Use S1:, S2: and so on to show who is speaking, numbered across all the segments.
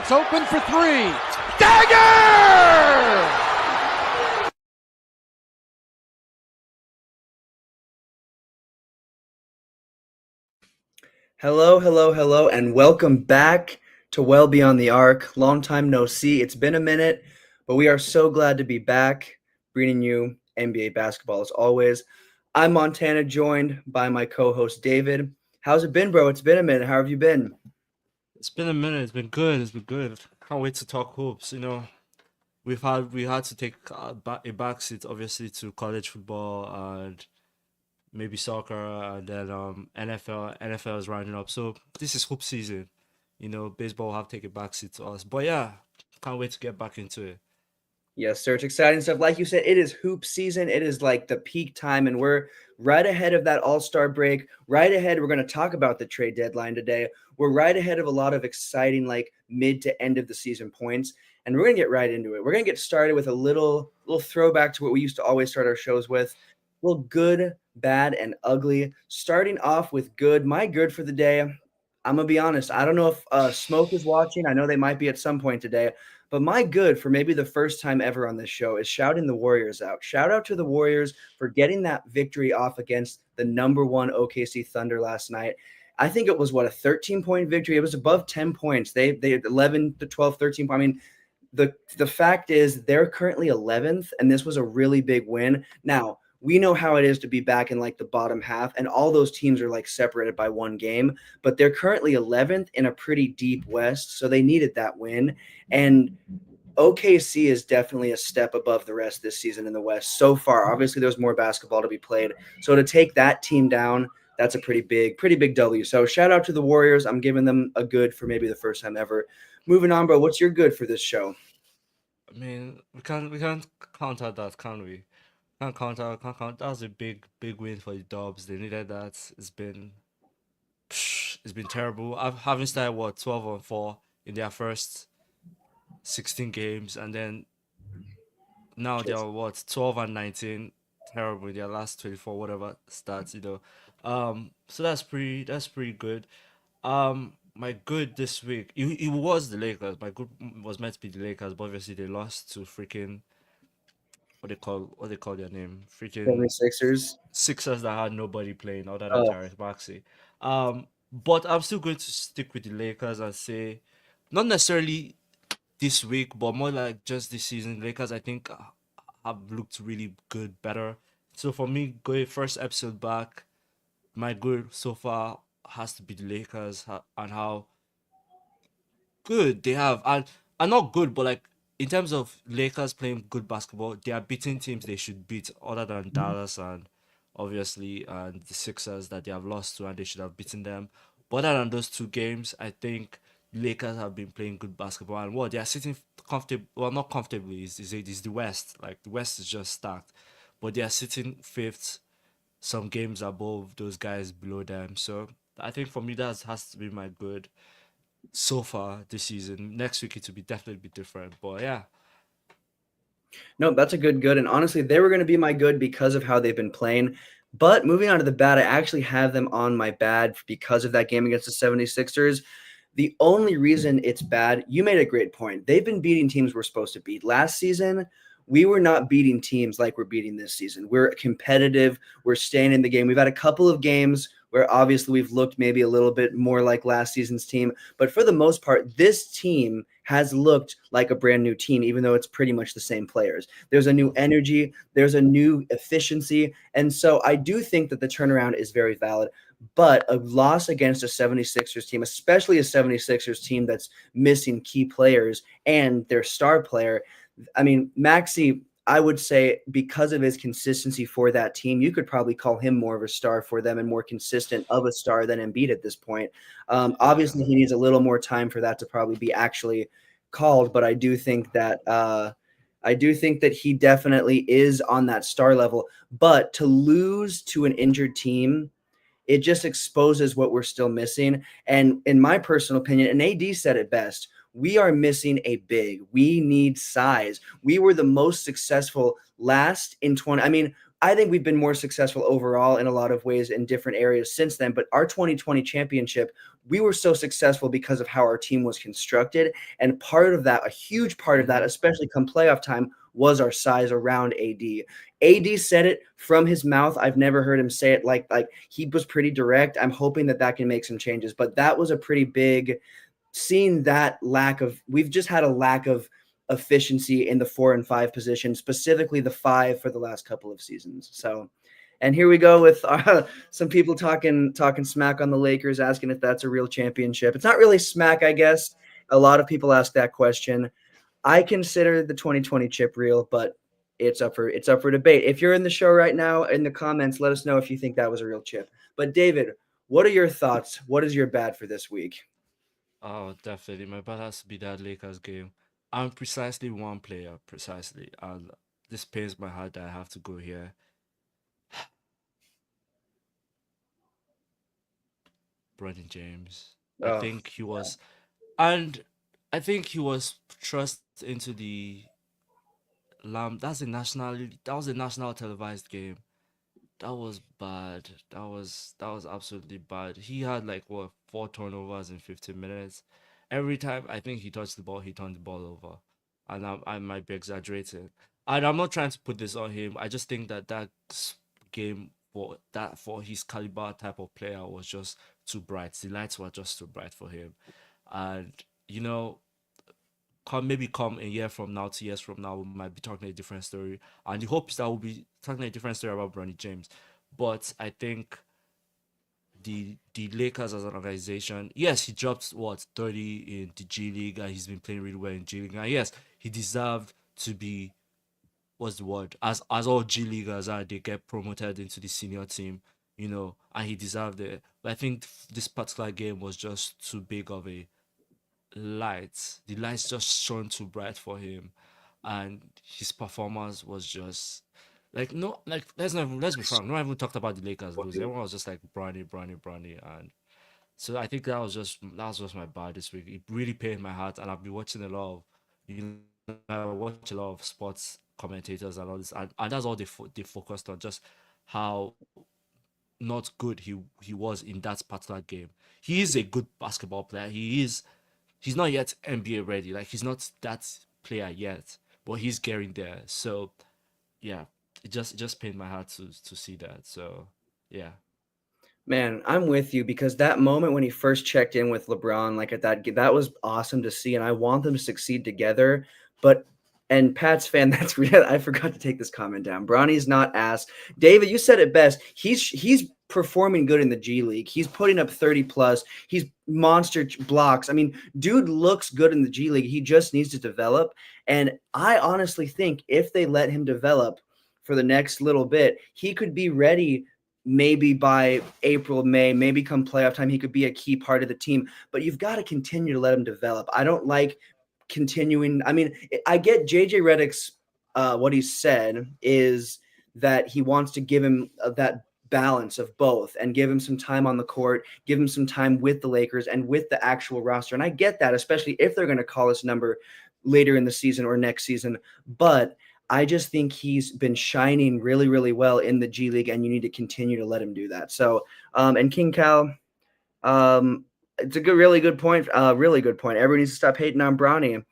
S1: gets open for three. Dagger!
S2: Hello, hello, hello, and welcome back to Well Beyond the Arc. Long time no see. It's been a minute, but we are so glad to be back, bringing you NBA basketball as always. I'm Montana, joined by my co-host David. How's it been, bro? It's been a minute. How have you been?
S3: It's been a minute. It's been good. It's been good. Can't wait to talk hoops. We had to take a backseat, obviously, to college football and maybe soccer, and then NFL. NFL is rounding up, so this is hoop season. Baseball will have to take a backseat to us. But yeah, can't wait to get back into it.
S2: Yes, sir. It's exciting stuff. Like you said, it is hoop season. It is like the peak time, and we're right ahead of that all-star break. Right ahead, we're going to talk about the trade deadline today. We're right ahead of a lot of exciting, like mid to end of the season points, and we're going to get right into it. We're going to get started with a little throwback to what we used to always start our shows with. A little good, bad, and ugly. Starting off with good. My good for the day. I'm gonna be honest. I don't know if Smoke is watching. I know they might be at some point today. But my good for maybe the first time ever on this show is shouting the Warriors out. Shout out to the Warriors for getting that victory off against the number one OKC Thunder last night. I think it was a 13-point victory. It was above 10 points. They had 11 to 12, 13. I mean, the fact is they're currently 11th, and this was a really big win. Now, we know how it is to be back in like the bottom half, and all those teams are like separated by one game, but they're currently 11th in a pretty deep West, so they needed that win. And OKC is definitely a step above the rest this season in the West so far. Obviously, there's more basketball to be played. So to take that team down, that's a pretty big W. So shout out to the Warriors. I'm giving them a good for maybe the first time ever. Moving on, bro. What's your good for this show?
S3: I mean, we can't count out that, can we? Can't count. That was a big win for the Dubs. They needed that. It's been terrible. I've having started 12-4 in their first 16 games, and then now they are 12-19, terrible in their last 24 whatever stats. So that's pretty good. My good this week, it was the Lakers. My good was meant to be the Lakers, but obviously they lost to freaking what they call their name, freaking
S2: 76ers.
S3: Sixers that had nobody playing other than
S2: Oh,
S3: Tyrese Maxey. But I'm still going to stick with the Lakers and say, not necessarily this week, but more like just this season. Lakers, I think, have looked really good, better. So for me, going first episode back, my good so far has to be the Lakers and how good they have, and not good, but like in terms of Lakers playing good basketball, they are beating teams they should beat, other than Dallas and obviously and the Sixers that they have lost to, and they should have beaten them. But other than those two games, I think Lakers have been playing good basketball, and what they are sitting comfortable, well, not comfortably, is the West. Like the West is just stacked, but they are sitting fifth, some games above those guys below them. So I think for me that has to be my good so far this season. Next week it will be definitely be different. But yeah,
S2: no, that's a good. And honestly, they were going to be my good because of how they've been playing. But moving on to the bad, I actually have them on my bad because of that game against the 76ers. The only reason it's bad, you made a great point. They've been beating teams we're supposed to beat. Last season, we were not beating teams like we're beating this season. We're competitive. We're staying in the game. We've had a couple of games where obviously we've looked maybe a little bit more like last season's team. But for the most part, this team has looked like a brand new team, even though it's pretty much the same players. There's a new energy, there's a new efficiency. And so I do think that the turnaround is very valid. But a loss against a 76ers team, especially a 76ers team that's missing key players and their star player, I mean, Maxi, I would say because of his consistency for that team, you could probably call him more of a star for them and more consistent of a star than Embiid at this point.
S3: yeah.
S2: Obviously, he needs a little more time for that to probably be actually called, but I do think that he definitely is on that star level. But to lose to an injured team, it just exposes what we're still missing. And in my personal opinion, and AD said it best, we are missing a big. We need size. We were the most successful last in 20. I mean, I think we've been more successful overall in a lot of ways in different areas since then, but our 2020 championship we were so successful because of how our team was constructed. And part of that, a huge part of that,
S3: Mhm.
S2: especially come playoff time, was our size around AD. AD said it from his mouth. I've never heard him say it like he was pretty direct. I'm hoping that can make some changes, but that was a pretty big seeing that lack of we've just had a lack of efficiency in the 4 and 5 position, specifically the 5 for the last couple of seasons. So, and here we go with some people talking smack on the Lakers, asking if that's a real championship. It's not really smack, I guess. A lot of people ask that question. I consider the 2020 chip real, but it's up for debate. If you're in the show right now, in the comments, let us know if you think that was a real chip. But David, what are your thoughts? What is your bad for this week?
S3: Oh, definitely. My bad has to be that Lakers game. I'm precisely one player, precisely. And this pains my heart that I have to go here. Bronny James. I
S2: Oh,
S3: think he was, and I think he was thrust into the Lamb. That was a national televised game. That was bad. That was absolutely bad. He had like what 4 turnovers in 15 minutes. Every time I think he touched the ball, he turned the ball over, and I might be exaggerating. And I'm not trying to put this on him. I just think that game for his caliber type of player was just too bright. The lights were just too bright for him, and you know come a year from now, 2 years from now, we might be talking a different story. And the hope is that we'll be talking a different story about Bronny James. But I think the Lakers as an organization, yes, he dropped what 30 in the G League, and he's been playing really well in G League. And yes, he deserved to be what's the word? As all G Leaguers are, they get promoted into the senior team, and he deserved it. But I think this particular game was just too big of a lights. The lights just shone too bright for him, and his performance was just like no, like let's be frank. No one even talked about the Lakers losing. Everyone was just like Bronny, and so I think that was just my bad this week. It really pained my heart, and I've been watching a lot of I watch a lot of sports commentators and all this, and that's all they focused on, just how not good he was in that particular game. He is a good basketball player. He's not yet NBA ready. Like he's not that player yet, but he's getting there. So yeah, it just pained my heart to see that. So yeah.
S2: man, I'm with you because that moment when he first checked in with LeBron, like at that was awesome to see, and I want them to succeed together. But and Pat's fan, that's real. I forgot to take this comment down. Bronny's not ass. David, you said it best. He's performing good in the G League. He's putting up 30 plus. He's monster blocks. I mean, dude looks good in the G League. He just needs to develop. And I honestly think if they let him develop for the next little bit, he could be ready maybe by April, May, maybe come playoff time, he could be a key part of the team. But you've got to continue to let him develop. I don't like continuing. I mean, I get JJ Redick's what he said is that he wants to give him that balance of both and give him some time on the court, give him some time with the Lakers and with the actual roster. And I get that, especially if they're going to call his number later in the season or next season. But I just think he's been shining really, really well in the G League, and you need to continue to let him do that. So, and King Cal, it's a really good point. Really good point. Everyone needs to stop hating on Bronny.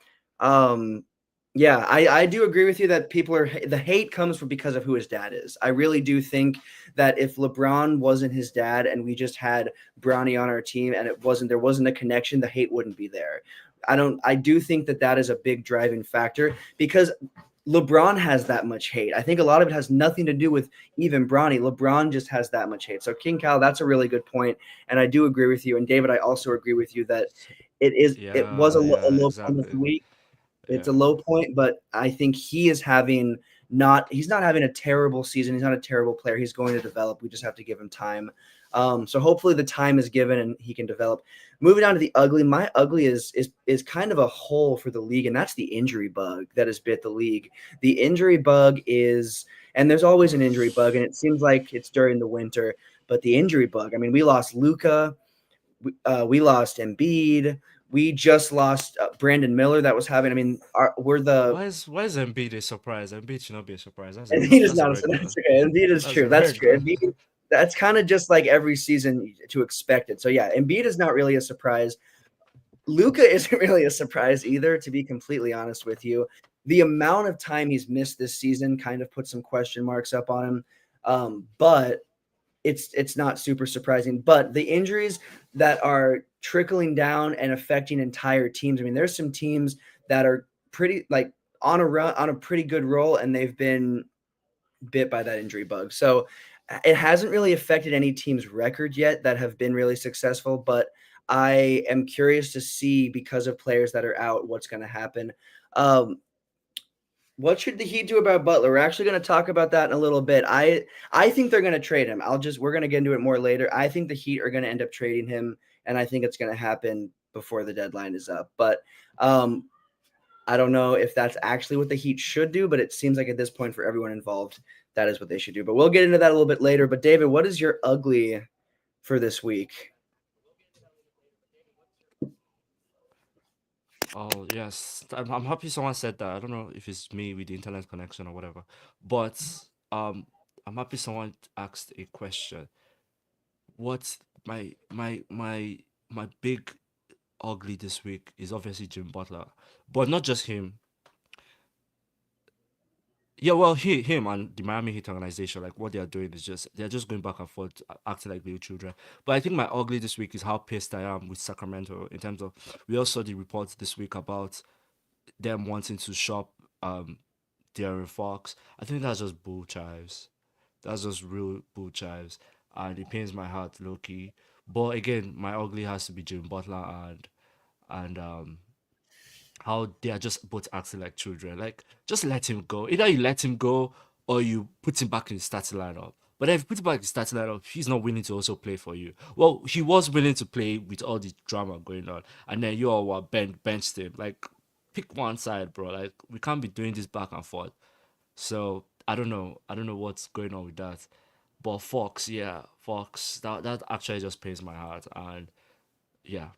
S2: Yeah, I do agree with you that the hate comes from because of who his dad is. I really do think that if LeBron wasn't his dad and we just had Bronny on our team and there wasn't a connection, the hate wouldn't be there. I do think that is a big driving factor because LeBron has that much hate. I think a lot of it has nothing to do with even Bronny. LeBron just has that much hate. So King Cal, that's a really good point, and I do agree with you. And David, I also agree with you that it was
S3: Yeah,
S2: a
S3: yeah,
S2: low point of the
S3: exactly.
S2: week. It's a
S3: Yeah.
S2: low point, but I think he's not having a terrible season. He's not a terrible player. He's going to develop. We just have to give him time. So hopefully the time is given and he can develop. Moving on to the ugly, my ugly is kind of a hole for the league, and that's the injury bug that has bit the league. The injury bug is, and there's always an injury bug, and it seems like it's during the winter. But the injury bug, I mean, we lost Luca, we lost Embiid. We just lost Brandon Miller. That was having. I mean, we're the
S3: Why is Embiid a surprise? Embiid should not be a surprise. That's a
S2: Embiid is
S3: that's a
S2: not. So
S3: regular.
S2: that's okay. Embiid is
S3: That's
S2: true.
S3: a
S2: That's true.
S3: regular.
S2: Embiid. that's kind of just like every season to expect it. So yeah, Embiid is not really a surprise. Luka isn't really a surprise either, to be completely honest with you. The amount of time he's missed this season kind of put some question marks up on him. But it's not super surprising. But the injuries that are trickling down and affecting entire teams. I mean, there's some teams that are pretty like on a run on a pretty good roll, and they've been bit by that injury bug. So it hasn't really affected any team's record yet that have been really successful, but I am curious to see because of players that are out what's going to happen. Um, what should the Heat do about Butler? We're actually going to talk about that in a little bit. I think they're going to trade him. We're going to get into it more later. I think the Heat are going to end up trading him, and I think it's going to happen before the deadline is up. But I don't know if that's actually what the Heat should do, but it seems like at this point for everyone involved, that is what they should do. But we'll get into that a little bit later. But David, what is your ugly for this week?
S3: Oh yes, I'm happy someone said that. I don't know if it's me with the internet connection or whatever, but um, I'm happy someone asked a question. What's my big ugly this week is obviously Jim Butler, but not just him. Yeah, well, him and the Miami Heat organization, like what they are doing is just they're just going back and forth, acting like little children. But I think my ugly this week is how pissed I am with Sacramento in terms of we also saw the reports this week about them wanting to shop De'Aaron Fox. I think that's just bull chives. That's just real bull chives, and it pains my heart, low key. But again, my ugly has to be Jim Butler and how they are just both acting like children. Like, just let him go. Either you let him go or you put him back in the starting lineup. But if you put him back in the starting lineup, he's not willing to also play for you. Well, he was willing to play with all the drama going on, and then you all were benched him. Like, pick one side, bro. Like, we can't be doing this back and forth. So I don't know. I don't know what's going on with that. But Fox, yeah, Fox. That actually just pains my heart, and yeah,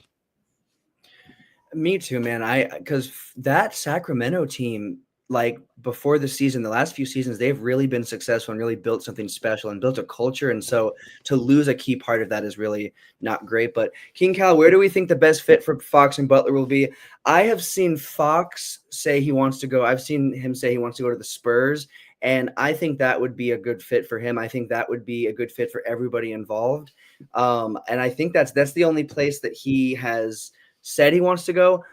S2: Me too, man. Because that Sacramento team, like before the season, the last few seasons, they've really been successful and really built something special and built a culture. And so to lose a key part of that is really not great. But King Cal, where do we think the best fit for Fox and Butler will be? I have seen Fox say he wants to go. I've seen him say he wants to go to the Spurs. And I think that would be a good fit for him. I think that would be a good fit for everybody involved. And I think that's the only place that he has said he wants to go.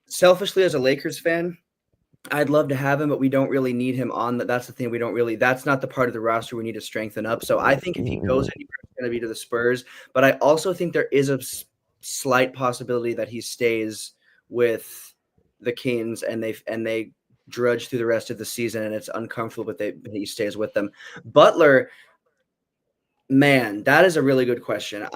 S2: Selfishly, as a Lakers fan, I'd love to have him, but we don't really need him on that. That's the thing. We don't really, that's not the part of the roster we need to strengthen up. So I think if he goes anywhere, it's going to be to the Spurs. But I also think there is a slight possibility that he stays with the Kings and they drudge through the rest of the season and it's uncomfortable, but he stays with them. Butler, man, that is a really good question.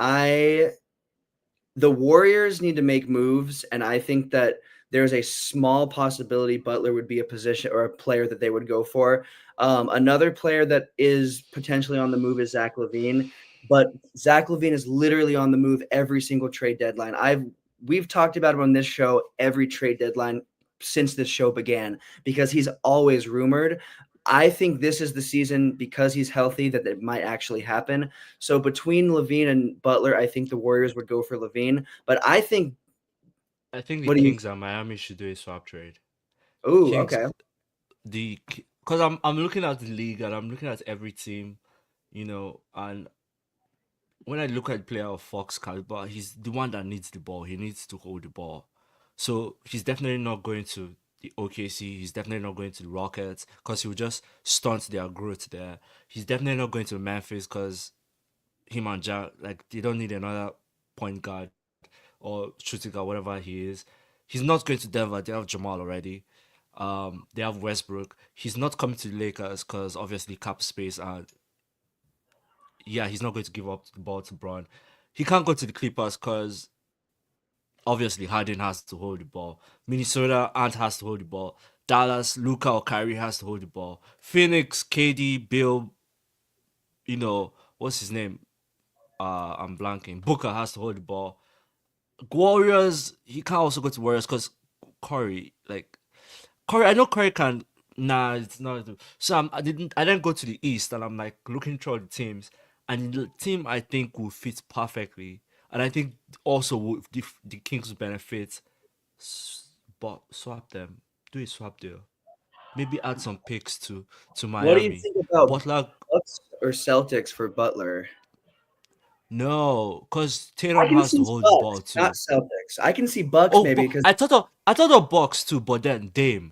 S2: The Warriors need to make moves, and I think that there's a small possibility Butler would be a position or a player that they would go for. Another player that is potentially on the move is Zach LaVine, but Zach LaVine is literally on the move every single trade deadline. We've talked about him on this show every trade deadline since this show began because he's always rumored. I think this is the season because he's healthy that it might actually happen. So between LaVine and Butler, I think the Warriors would go for LaVine. But I think,
S3: I think the
S2: what do you?
S3: Kings and Miami should do a swap trade.
S2: Oh,
S3: Kings,
S2: okay.
S3: because I'm looking at the league and I'm looking at every team, and when I look at player of Fox caliber, he's the one that needs the ball. He needs to hold the ball. So he's definitely not going to the OKC. He's definitely not going to the Rockets because he will just stunt their growth there. He's definitely not going to Memphis because him and Ja, like, they don't need another point guard or shooting guard, whatever he is. He's not going to Denver. They have Jamal already. They have Westbrook. He's not coming to the Lakers because obviously cap space, and yeah, he's not going to give up the ball to Braun. He can't go to the Clippers because obviously Harden has to hold the ball. Minnesota, Ant has to hold the ball. Dallas, Luca or Kyrie has to hold the ball. Phoenix, KD, Bill, what's his name? I'm blanking. Booker has to hold the ball. Warriors, he can't also go to Warriors because Curry, I know Curry can Nah, it's not. So I didn't go to the East, and I'm like looking through all the teams, and the team I think will fit perfectly, and I think also the Kings will benefit. But swap them, do a swap deal. Maybe add some picks to
S2: What do you
S3: Miami.
S2: think about
S3: Butler,
S2: Bucks or Celtics for Butler?
S3: no, because
S2: I
S3: Tatum
S2: can
S3: has
S2: see
S3: to hold the ball
S2: Bucks, not
S3: too.
S2: Celtics. I can see Bucks
S3: Oh,
S2: maybe
S3: but
S2: because
S3: I thought of Bucks too, but then Dame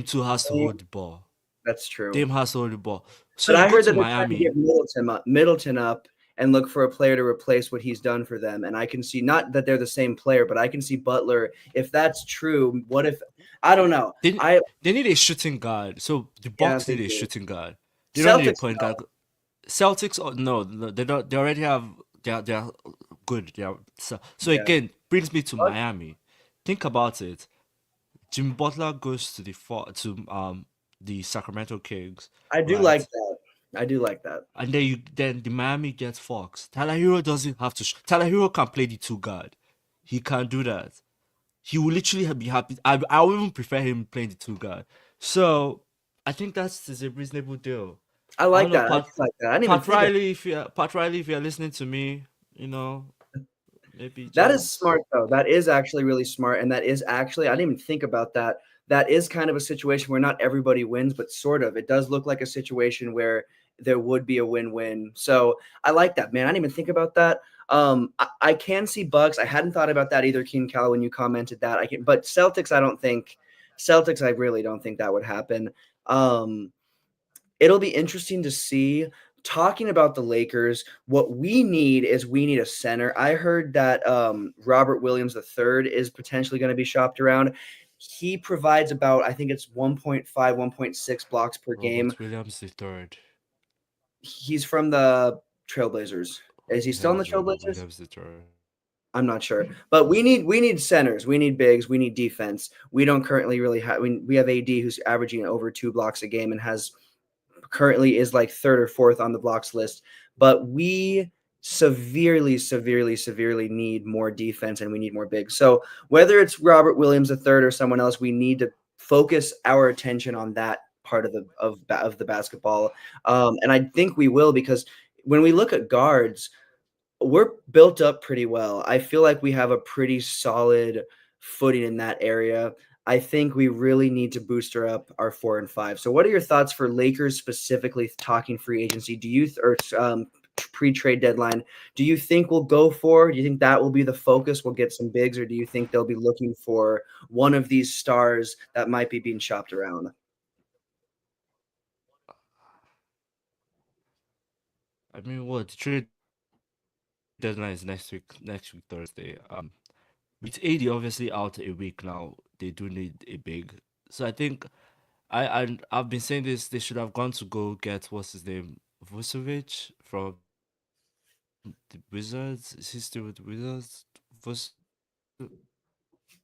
S3: too has to hold the ball.
S2: that's true.
S3: Dame has to hold the ball. So
S2: But
S3: you
S2: I
S3: go
S2: heard
S3: to
S2: that they're trying to
S3: Miami.
S2: get Middleton up and look for a player to replace what he's done for them. And I can see not that they're the same player, but I can see Butler. If that's true, what if I don't know.
S3: They
S2: I
S3: they need a shooting guard. So the
S2: Yeah,
S3: Bucks
S2: they
S3: need a
S2: do.
S3: shooting guard. They don't need a
S2: Celtics,
S3: point guard. Celtics, oh, no, no, they don't. They already have. They are good. So
S2: yeah.
S3: again, brings me to
S2: Bucks,
S3: Miami. Think about it. Jimmy Butler goes the Sacramento Kings,
S2: I do like
S3: right?
S2: that. I do like that.
S3: And then the Miami gets Fox. Tyler Hero doesn't have to. Tyler Hero can play the two guard. He can do that. He will literally be happy. I would even prefer him playing the two guard. So I think that's a reasonable deal.
S2: I
S3: I don't
S2: like
S3: know,
S2: that. I do like that. I didn't even
S3: Pat
S2: think of
S3: Riley. If you're listening to me, maybe
S2: that is
S3: just
S2: smart though. That is actually really smart. And that is actually I didn't even think about that. That is kind of a situation where not everybody wins, but sort of. It does look like a situation where there would be a win-win. So I like that, man. I didn't even think about that. I can see Bucks. I hadn't thought about that either, Keen Cal, when you commented that. But Celtics, I don't think Celtics, I really don't think that would happen. Um, it'll be interesting to see. Talking about the Lakers, what we need a center. I heard that Robert Williams III is potentially going to be shopped around. He provides about, I think it's 1.5, 1.6 blocks per game.
S3: Robert Williams the third.
S2: He's from the Trailblazers. Is he
S3: His
S2: still
S3: name
S2: in the
S3: is Robert
S2: Trailblazers?
S3: Williams the third.
S2: I'm not sure, but we need centers, we need bigs, we need defense. We don't currently really have. We have AD who's averaging over 2 blocks a game and has currently is like third or fourth on the blocks list, but we severely, severely, severely need more defense and we need more bigs. So whether it's Robert Williams III or someone else, we need to focus our attention on that part of the basketball. And I think we will because when we look at guards, we're built up pretty well. I feel like we have a pretty solid footing in that area. I think we really need to booster up our 4 and 5. So, what are your thoughts for Lakers specifically talking free agency? Do you or pre-trade deadline? Do you think we'll go for? Do you think that will be the focus? We'll get some bigs, or do you think they'll be looking for one of these stars that might be being shopped around?
S3: I mean, what the trade deadline is next week. Next week Thursday. With AD obviously out a week now, they do need a big. So I think I've been saying this. They should have gone to go get what's his name, Vucevic from the Wizards. Is he still with the Wizards?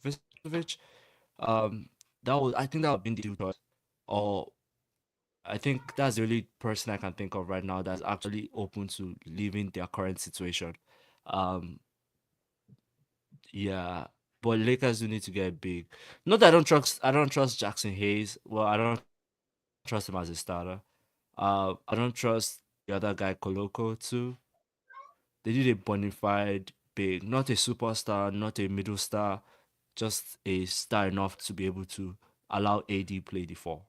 S3: Vucevic. Um, that was I think that would have been the choice. Or I think that's the only person I can think of right now that's actually open to leaving their current situation. Um, yeah, but Lakers do need to get big. Not that I don't trust Jackson Hayes. Well, I don't trust him as a starter. I don't trust the other guy Koloko too. They need a bona fide big, not a superstar, not a middle star, just a star enough to be able to allow AD play the four.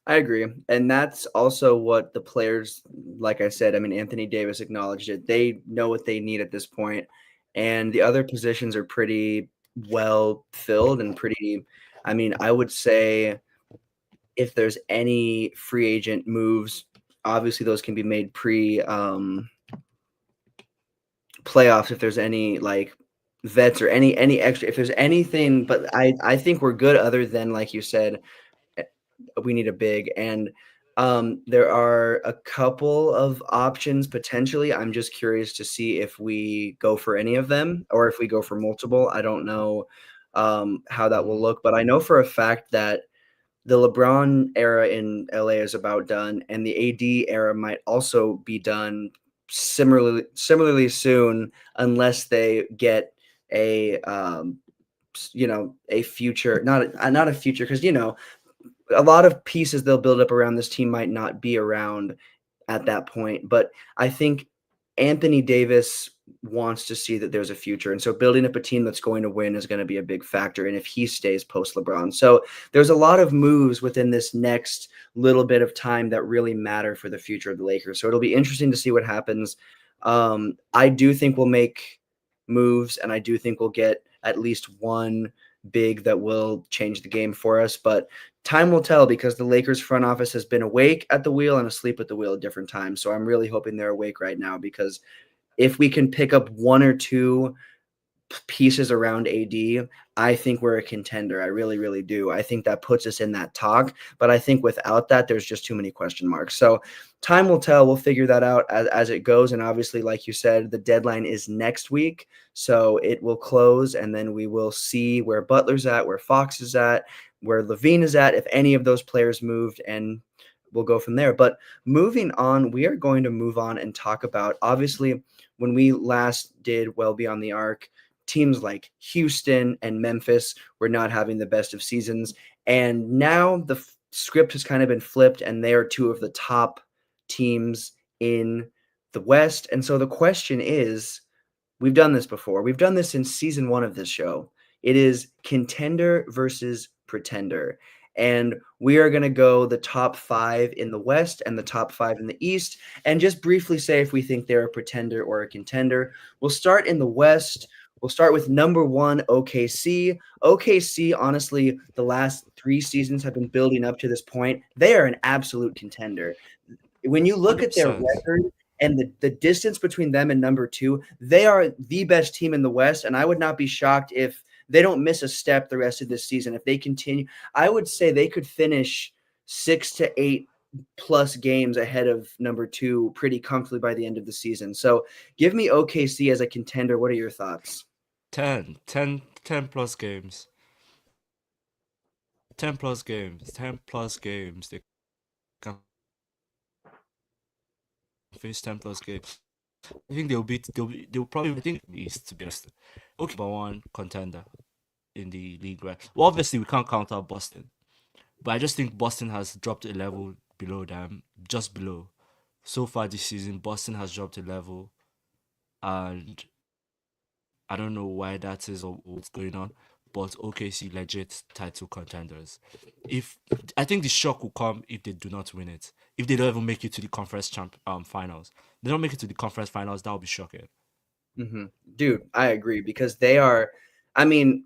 S2: I agree. And that's also what the players, like I said, I mean, Anthony Davis acknowledged it. They know what they need at this point, and the other positions are pretty well filled and pretty, I mean, I would say if there's any free agent moves, obviously those can be made pre playoffs if there's any like vets or any extra if there's anything, but I think we're good other than like you said we need a big and there are a couple of options potentially. I'm just curious to see if we go for any of them or if we go for multiple. I don't know how that will
S3: Mhm.
S2: look, but I know for a fact that the LeBron era in LA is about done, and the AD era might also be done similarly soon, unless they get a a future, not a future, because a lot of pieces they'll build up around this team might not be around at that point. But I think Anthony Davis wants to see that there's a future. And so building up a team that's going to win is going to be a big factor. And if he stays post LeBron. So there's a lot of moves within this next little bit of time that really matter for the future of the Lakers. So it'll be interesting to see what happens. I do think we'll make moves, and I do think we'll get at least one big that will change the game for us. But time will tell, because the Lakers front office has been awake at the wheel and asleep at the wheel at different times. So I'm really hoping they're awake right now, because if we can pick up one or two pieces around AD, I think we're a contender. I really, really do. I think that puts us in that talk. But I think without that, there's just too many question marks. So time will tell. We'll figure that out as it goes. And obviously, like you said, the deadline is next week. So it will close, and then we will see where Butler's at, where Fox is at, where LaVine is at, if any of those players moved, and we'll go from there. But moving on, we are going to move on and talk about, obviously, when we last did Well Beyond the Arc, teams like Houston and Memphis were not having the best of seasons. And now the script has kind of been flipped, and they are two of the top teams in the West. And so the question is, we've done this before. We've done this in season 1 of this show. It is contender versus pretender. And we are going to go the top 5 in the West and the top 5 in the East, and just briefly say if we think they're a pretender or a contender. We'll start in the West. We'll start with number 1, OKC. OKC, honestly, the last 3 seasons have been building up to this point. They are an absolute contender. When you look at their
S3: 100%.
S2: record and the distance between them and number 2, they are the best team in the West, and I would not be shocked if they don't miss a step the rest of this season. If they continue, I would say they could finish 6 to 8 plus games ahead of number 2 pretty comfortably by the end of the season. So give me OKC as a contender. What are your thoughts?
S3: 10 plus games. 10 plus games. 10 plus games. They can finish 10 plus games. I think they'll probably, I think, East, to be honest. Okay, number 1 contender in the league, right? Well, obviously, we can't count out Boston. But I just think Boston has dropped a level below them, just below. So far this season, Boston has dropped a level, and I don't know why that is or what's going on. But OKC legit title contenders. If I think the shock will come if they do not win it. If they don't even make it to the conference finals, they don't make it to the conference finals. That would be shocking.
S2: Dude, I agree, because they are. I mean,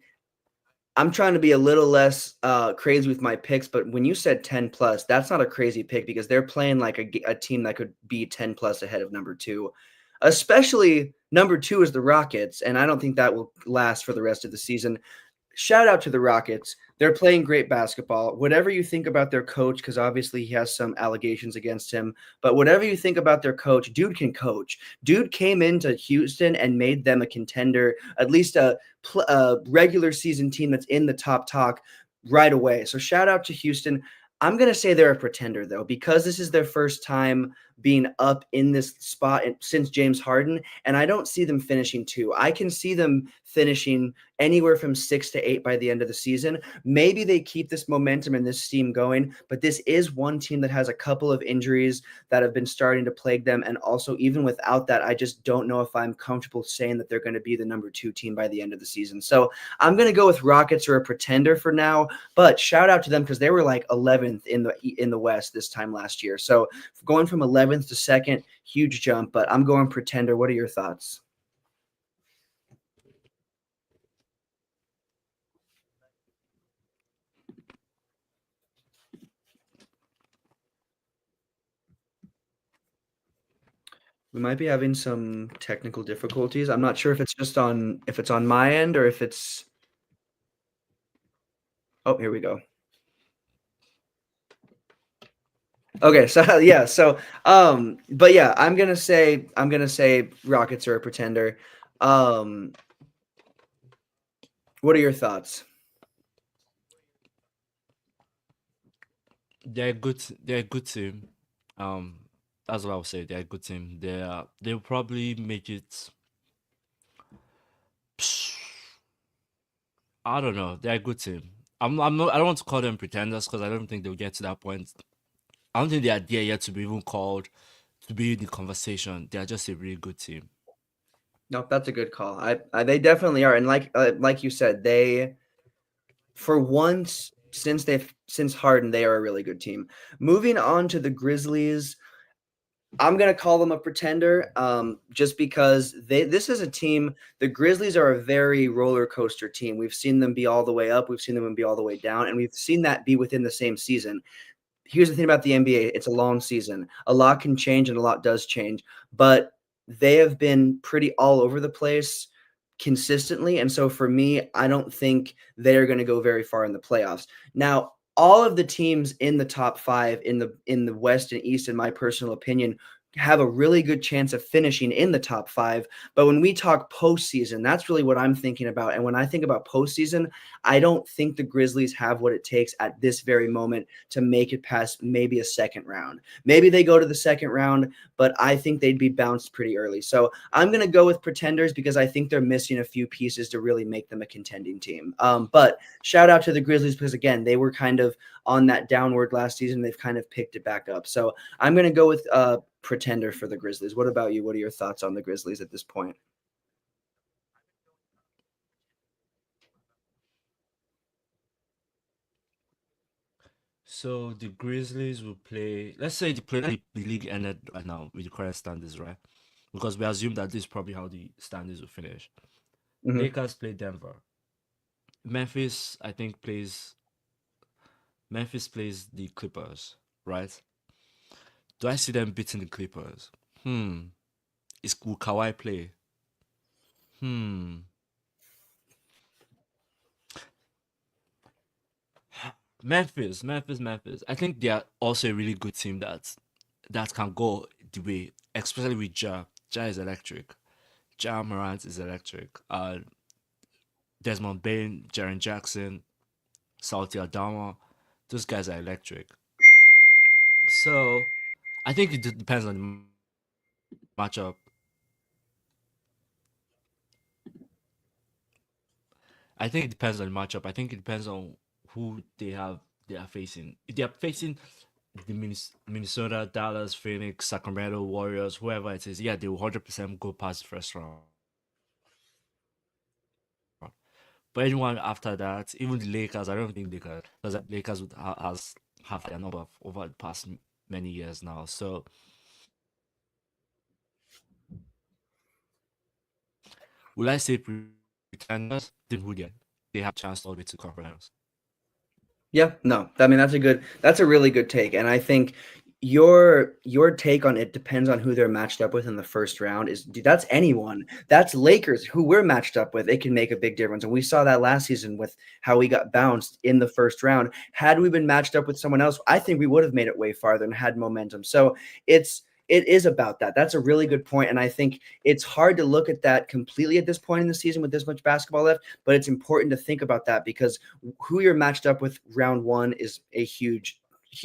S2: I'm trying to be a little less crazy with my picks, but when you said 10 plus, that's not a crazy pick, because they're playing like a team that could be 10 plus ahead of number 2. Especially number 2 is the Rockets, and I don't think that will last for the rest of the season. Shout out to the Rockets. They're playing great basketball. Whatever you think about their coach, because obviously he has some allegations against him, but whatever you think about their coach, dude can coach. Dude came into Houston and made them a contender, at least a regular season team that's in the top talk right away. So shout out to Houston. I'm going to say they're a pretender, though, because this is their first time being up in this spot since James Harden, and I don't see them finishing 2. I can see them finishing anywhere from 6 to 8 by the end of the season. Maybe they keep this momentum and this steam going, but this is one team that has a couple of injuries that have been starting to plague them, and also even without that, I just don't know if I'm comfortable saying that they're going to be the number 2 team by the end of the season. So I'm going to go with Rockets or a pretender for now, but shout out to them, because they were like 11th in the West this time last year. So going from 11th to 2nd, huge jump, but I'm going pretender. What are your thoughts? We might be having some technical difficulties. I'm not sure if it's on my end or if it's. Oh, here we go. Okay, so yeah, but yeah, I'm gonna say Rockets are a pretender. What are your thoughts?
S3: They're a good team. Um, that's what I would say. They're a good team. They'll probably make it. I don't know. They're a good team. I'm not. I don't want to call them pretenders because I don't think they'll get to that point. I don't think they are there yet to be even called to be in the conversation. They are just a really good team.
S2: No, that's a good call. They definitely are, and like you said, they for once since Harden, they are a really good team. Moving on to the Grizzlies, I'm gonna call them a pretender, just because this is a team. The Grizzlies are a very roller coaster team. We've seen them be all the way up, we've seen them be all the way down, and we've seen that be within the same season. Here's the thing about the NBA, it's a long season. A lot can change and a lot does change, but they have been pretty all over the place consistently. And so for me, I don't think they're going to go very far in the playoffs. Now, all of the teams in the top 5 in the West and East, in my personal opinion, have a really good chance of finishing in the top 5. But when we talk postseason, that's really what I'm thinking about. And when I think about postseason, I don't think the Grizzlies have what it takes at this very moment to make it past maybe a second round. Maybe they go to the second round, but I think they'd be bounced pretty early. So I'm going to go with pretenders because I think they're missing a few pieces to really make them a contending team. But shout out to the Grizzlies because, again, they were kind of on that downward last season. They've kind of picked it back up. So I'm going to go with pretender for the Grizzlies. What about you? What are your thoughts on the Grizzlies at this point?
S3: So the Grizzlies will play. Let's say the league ended right now with the current standings, right? Because we assume that this is probably how the standings will finish.
S2: Mm-hmm.
S3: Lakers play Denver. Memphis, I think, plays. Memphis plays the Clippers, right? Do I see them beating the Clippers? Will Kawhi play? Hmm. Memphis. I think they are also a really good team that can go the way, especially with Ja. Ja is electric. Ja Morant is electric. Desmond Bain, Jaren Jackson, Salty Adama, those guys are electric. So I think it depends on the matchup. I think it depends on the matchup. I think it depends on who they are facing. If they are facing the Minnesota, Dallas, Phoenix, Sacramento Warriors, whoever it is, yeah, they will 100% go past the first round. But anyone after that, even the Lakers, I don't think they could, because the Lakers has have their number over the past many years now. So will I say pretenders? Then who they have chance all the way to conference.
S2: Yeah, no. I mean, that's a really good take. And I think your take on it depends on who they're matched up with in the first round. That's anyone. That's Lakers who we're matched up with. It can make a big difference. And we saw that last season with how we got bounced in the first round. Had we been matched up with someone else, I think we would have made it way farther and had momentum. So it is about that. That's a really good point. And I think it's hard to look at that completely at this point in the season with this much basketball left, but it's important to think about that because who you're matched up with round one is a huge.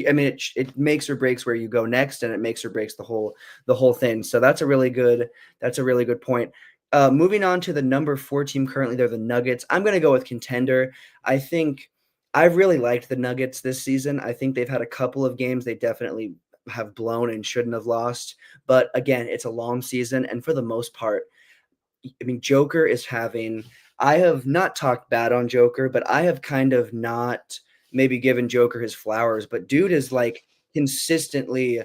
S2: I mean, it makes or breaks where you go next, and it makes or breaks the whole thing. So that's a really good point. Moving on to the number 4 team currently, they're the Nuggets. I'm going to go with contender. I think I've really liked the Nuggets this season. I think they've had a couple of games they definitely have blown and shouldn't have lost. But again, it's a long season, and for the most part, I mean, Joker is having. I have not talked bad on Joker, but I have kind of not maybe given Joker his flowers. But dude is like consistently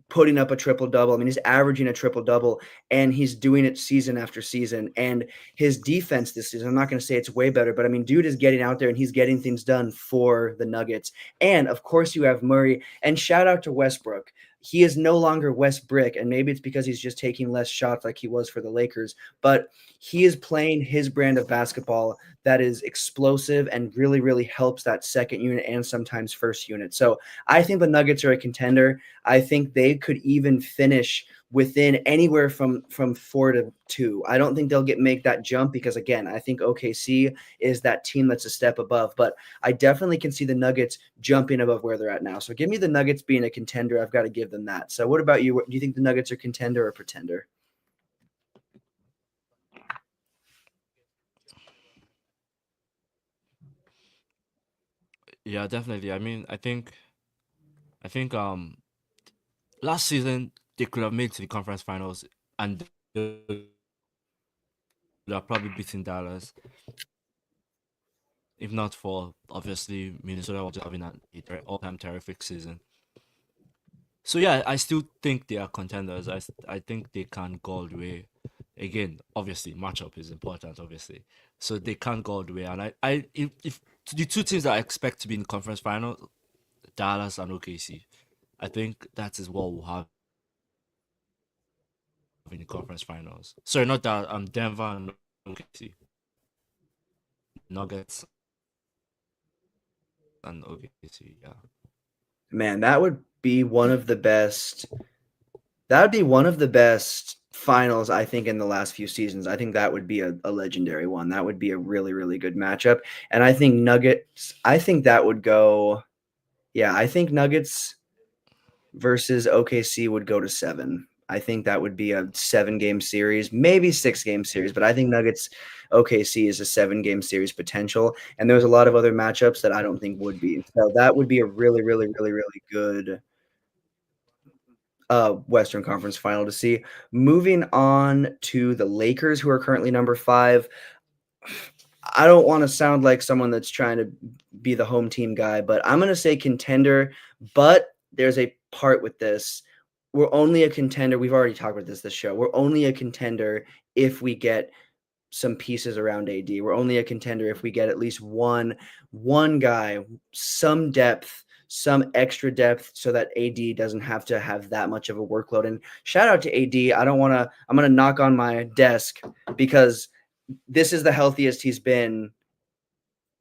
S2: putting up a triple double. I mean, he's averaging a triple double and he's doing it season after season. And his defense this season, I'm not going to say it's way better, but I mean, dude is getting out there and he's getting things done for the Nuggets. And of course, you have Murray. And shout out to Westbrook. He is no longer West Brick, and maybe it's because he's just taking less shots like he was for the Lakers, but he is playing his brand of basketball that is explosive and really, really helps that second unit and sometimes first unit. So I think the Nuggets are a contender. I think they could even finish within anywhere from 4 to 2. I don't think they'll make that jump because again, I think OKC is that team that's a step above, but I definitely can see the Nuggets jumping above where they're at now. So give me the Nuggets being a contender. I've got to give them that. So what about you? Do you think the Nuggets are contender or pretender?
S3: Yeah, definitely. I mean, I think last season they could have made to the conference finals and they would have probably beaten Dallas if not for obviously Minnesota was having all-time terrific season. So yeah, I still think they are contenders. I think they can go all the way. Again, obviously, matchup is important. Obviously, so they can't go all the way. And if the two teams that I expect to be in the conference final, Dallas and OKC, I think that is what we'll have in the conference finals. Sorry, not that. Denver and OKC, Nuggets and OKC. Yeah.
S2: Man, that would be one of the best. That would be one of the best finals, I think, in the last few seasons. I think that would be a legendary one. That would be a really, really good matchup. And I think Nuggets, I think that would go, yeah, I think Nuggets versus OKC would go to 7. I think that would be a 7-game series, maybe 6-game series, but I think Nuggets OKC is a 7-game series potential. And there's a lot of other matchups that I don't think would be. So that would be a really, really, really, really good Western Conference final to see. Moving on to the Lakers, who are currently number 5. I don't want to sound like someone that's trying to be the home team guy, but I'm going to say contender. But there's a part with this. We're only a contender. We've already talked about this show. We're only a contender if we get some pieces around AD. We're only a contender if we get at least one guy, some depth, some extra depth so that AD doesn't have to have that much of a workload. And shout out to AD. I'm going to knock on my desk because this is the healthiest he's been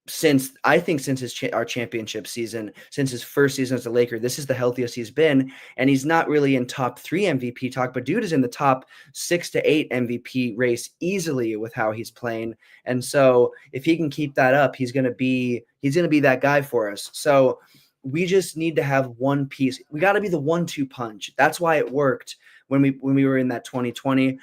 S2: since our championship season, since his first season as a Laker. This is the healthiest he's been, and he's not really in top 3 MVP talk, but dude is in the top 6 to 8 MVP race easily with how he's playing. And so if he can keep that up, he's going to be that guy for us. So we just need to have one piece. We got to be the 1-2 punch. That's why it worked when we were in that 2020.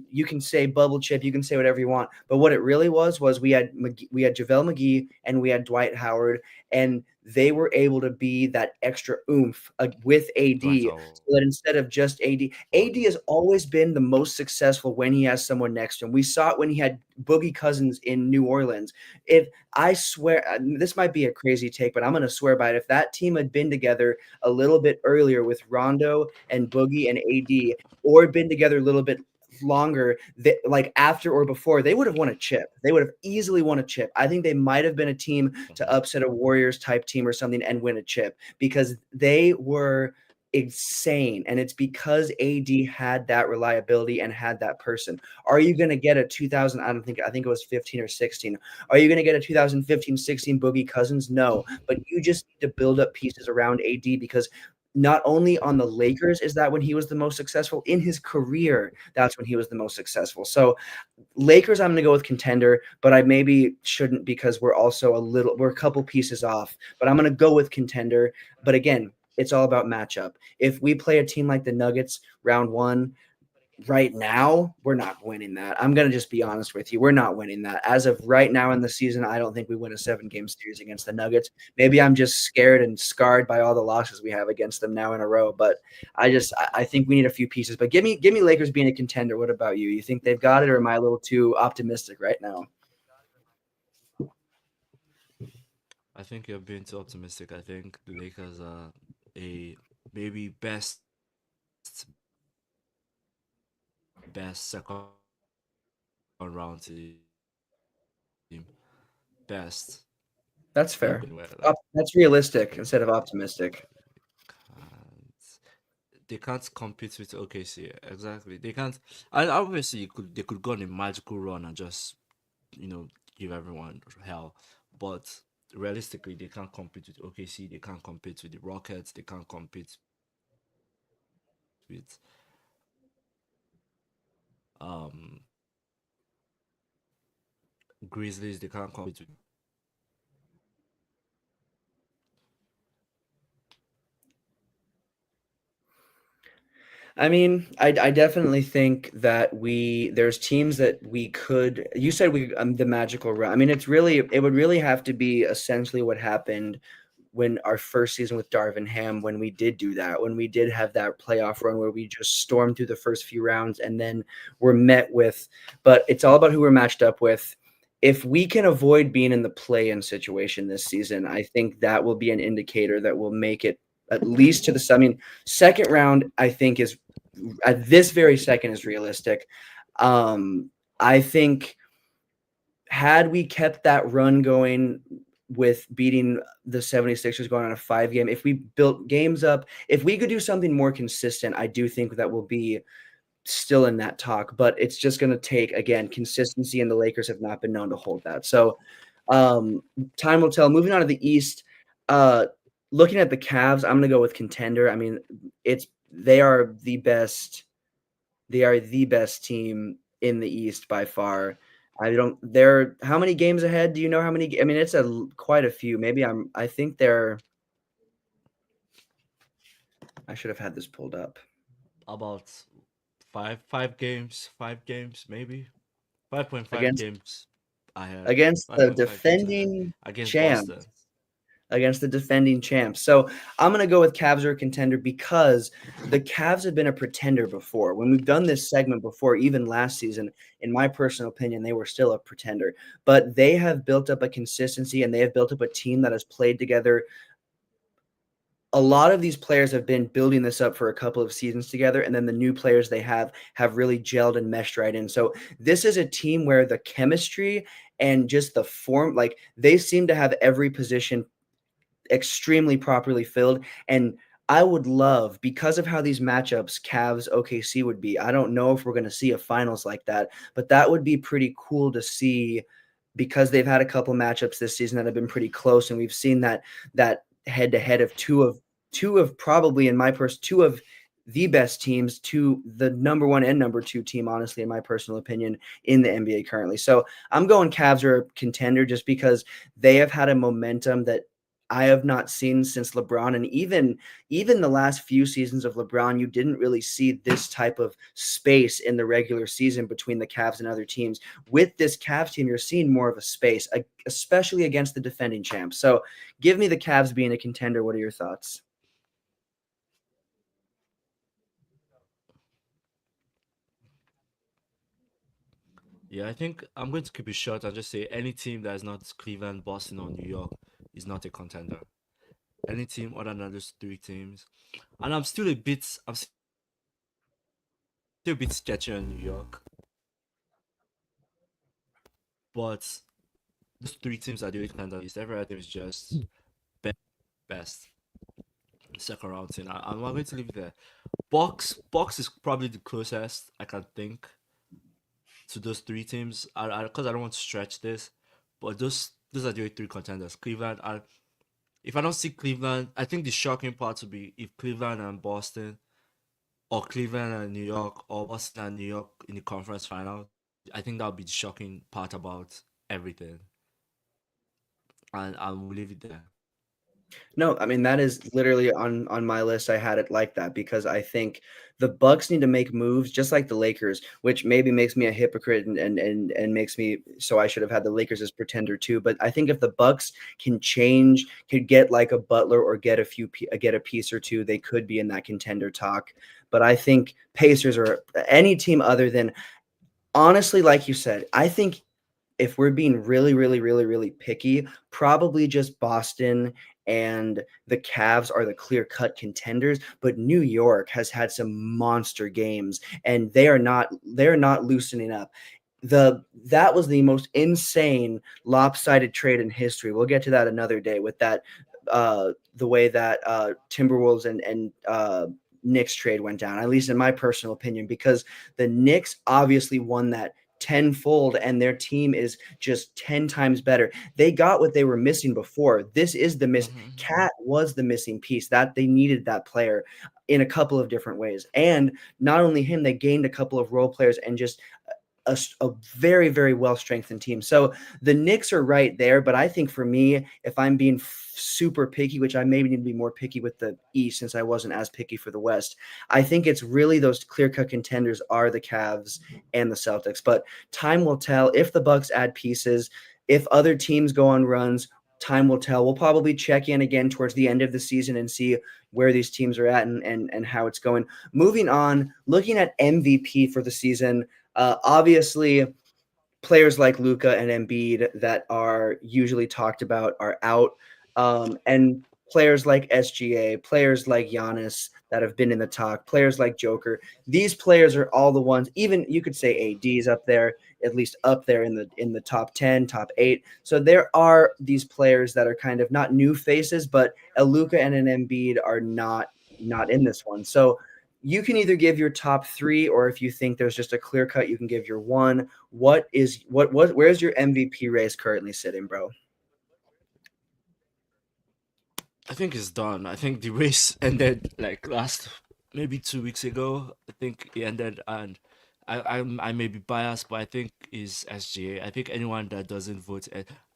S2: You can say bubble chip, you can say whatever you want, but what it really was we had JaVale McGee and we had Dwight Howard, and they were able to be that extra oomph with AD,
S3: Dwight
S2: so that instead of just AD has always been the most successful when he has someone next to him. We saw it when he had Boogie Cousins in New Orleans. If I swear, this might be a crazy take, but I'm going to swear by it. If that team had been together a little bit earlier with Rondo and Boogie and AD, or been together a little bit longer, like after or before, they would have won a chip. They would have easily won a chip. I think they might have been a team to upset a Warriors type team or something and win a chip because they were insane. And it's because AD had that reliability and had that person. Are you going to get a 2000? I think it was 15 or 16. Are you going to get a 2015-16 Boogie Cousins? No, but you just need to build up pieces around AD because not only on the Lakers is that when he was the most successful in his career, that's when he was the most successful. So Lakers, I'm going to go with contender, but I maybe shouldn't because we're a couple pieces off, but I'm going to go with contender. But again, it's all about matchup. If we play a team like the Nuggets round 1, right now, we're not winning that. I'm going to just be honest with you. We're not winning that. As of right now in the season, I don't think we win a 7-game series against the Nuggets. Maybe I'm just scared and scarred by all the losses we have against them now in a row, but I think we need a few pieces. But give me Lakers being a contender. What about you? You think they've got it, or am I a little too optimistic right now?
S3: I think you're being too optimistic. I think the Lakers are a maybe best second round team. Best.
S2: That's
S3: Not
S2: fair.
S3: going anywhere. Like
S2: That's realistic instead of optimistic.
S3: can't, they can't compete with OKC. Exactly. They can't. And obviously, they could go on a magical run and just you know give everyone hell, but realistically, they can't compete with OKC. They can't compete with the Rockets. They can't compete with um Grizzlies. They can't compete with.
S2: I mean, I definitely think that there's teams that we could. You said the magical run. I mean, it would really have to be essentially what happened when our first season with Darvin Ham, when we did do that, when we did have that playoff run where we just stormed through the first few rounds and then were met with, but it's all about who we're matched up with. If we can avoid being in the play-in situation this season, I think that will be an indicator that will make it at least to the, I mean, second round, I think is at this very second is realistic. I think had we kept that run going with beating the 76ers going on a 5-game, if we built games up, if we could do something more consistent, I do think that will be still in that talk, but it's just going to take, again, consistency, and the Lakers have not been known to hold that. So time will tell. Moving on to the East, looking at the Cavs, I'm going to go with contender. I mean, they are the best team in the East by far. They're how many games ahead? Do you know how many? I mean, it's quite a few. I think they're, I should have had this pulled up.
S3: About five games, maybe 5.5
S2: Against
S3: games ahead.
S2: against the
S3: 5.5 games ahead
S2: defending
S3: against
S2: champs.
S3: Boston.
S2: Against the defending champs. So I'm going to go with Cavs are a contender because the Cavs have been a pretender before. When we've done this segment before, even last season, in my personal opinion, they were still a pretender. But they have built up a consistency, and they have built up a team that has played together. A lot of these players have been building this up for a couple of seasons together, and then the new players they have really gelled and meshed right in. So this is a team where the chemistry and just the form, like they seem to have every position extremely properly filled. And I would love, because of how these matchups Cavs OKC would be, I don't know if we're going to see a finals like that, but that would be pretty cool to see, because they've had a couple matchups this season that have been pretty close, and we've seen that head to head of two of probably, in my two of the best teams, to the number 1 and number 2 team, honestly, in my personal opinion, in the NBA currently. So I'm going Cavs are a contender just because they have had a momentum that I have not seen since LeBron, and even the last few seasons of LeBron, you didn't really see this type of space in the regular season between the Cavs and other teams. With this Cavs team, you're seeing more of a space, especially against the defending champs. So give me the Cavs being a contender. What are your thoughts?
S3: Yeah, I think I'm going to keep it short and just say any team that is not Cleveland, Boston, or New York is not a contender. Any team other than those three teams, and I'm still a bit sketchy on New York, but those three teams are the only contenders. Every other team is just best. Second round team. I'm going to leave it there. Box is probably the closest I can think to those three teams. Because I don't want to stretch this, but those are the only three contenders. Cleveland. If I don't see Cleveland, I think the shocking part would be if Cleveland and Boston, or Cleveland and New York, or Boston and New York in the conference final. I think that would be the shocking part about everything. And I'll leave it there.
S2: No, I mean, that is literally on my list. I had it like that because I think the Bucks need to make moves just like the Lakers, which maybe makes me a hypocrite and makes me, so I should have had the Lakers as pretender too. But I think if the Bucks can could get like a Butler or get a piece or two, they could be in that contender talk. But I think Pacers or any team other than, honestly, like you said, I think if we're being really, really, really, really picky, probably just Boston and the Cavs are the clear-cut contenders. But New York has had some monster games, and they're not loosening up. That was the most insane lopsided trade in history. We'll get to that another day with that, the way that Timberwolves and Knicks trade went down, at least in my personal opinion, because the Knicks obviously won that tenfold, and their team is just 10 times better. They got what they were missing before. This is the miss. Cat was the missing piece that they needed, that player in a couple of different ways. And not only him, they gained a couple of role players and just a very, very well strengthened team. So the Knicks are right there. But I think for me, if I'm being super picky, which I maybe need to be more picky with the East since I wasn't as picky for the West, I think it's really those clear cut contenders are the Cavs and the Celtics. But time will tell if the Bucks add pieces, if other teams go on runs. time will tell. We'll probably check in again towards the end of the season and see where these teams are at and how it's going. Moving on, looking at MVP for the season, obviously players like Luka and Embiid that are usually talked about are out, and players like SGA, players like Giannis that have been in the talk, players like Joker. These players are all the ones. Even you could say AD's up there, at least up there in the top 10, top 8. So there are these players that are kind of not new faces, but a Luka and an Embiid are not in this one. So you can either give your top 3, or if you think there's just a clear cut, you can give your one. Where's your MVP race currently sitting, bro?
S3: I think it's done. I think the race ended like last maybe 2 weeks ago. I think it ended, and I may be biased, but I think is SGA. I think anyone that doesn't vote,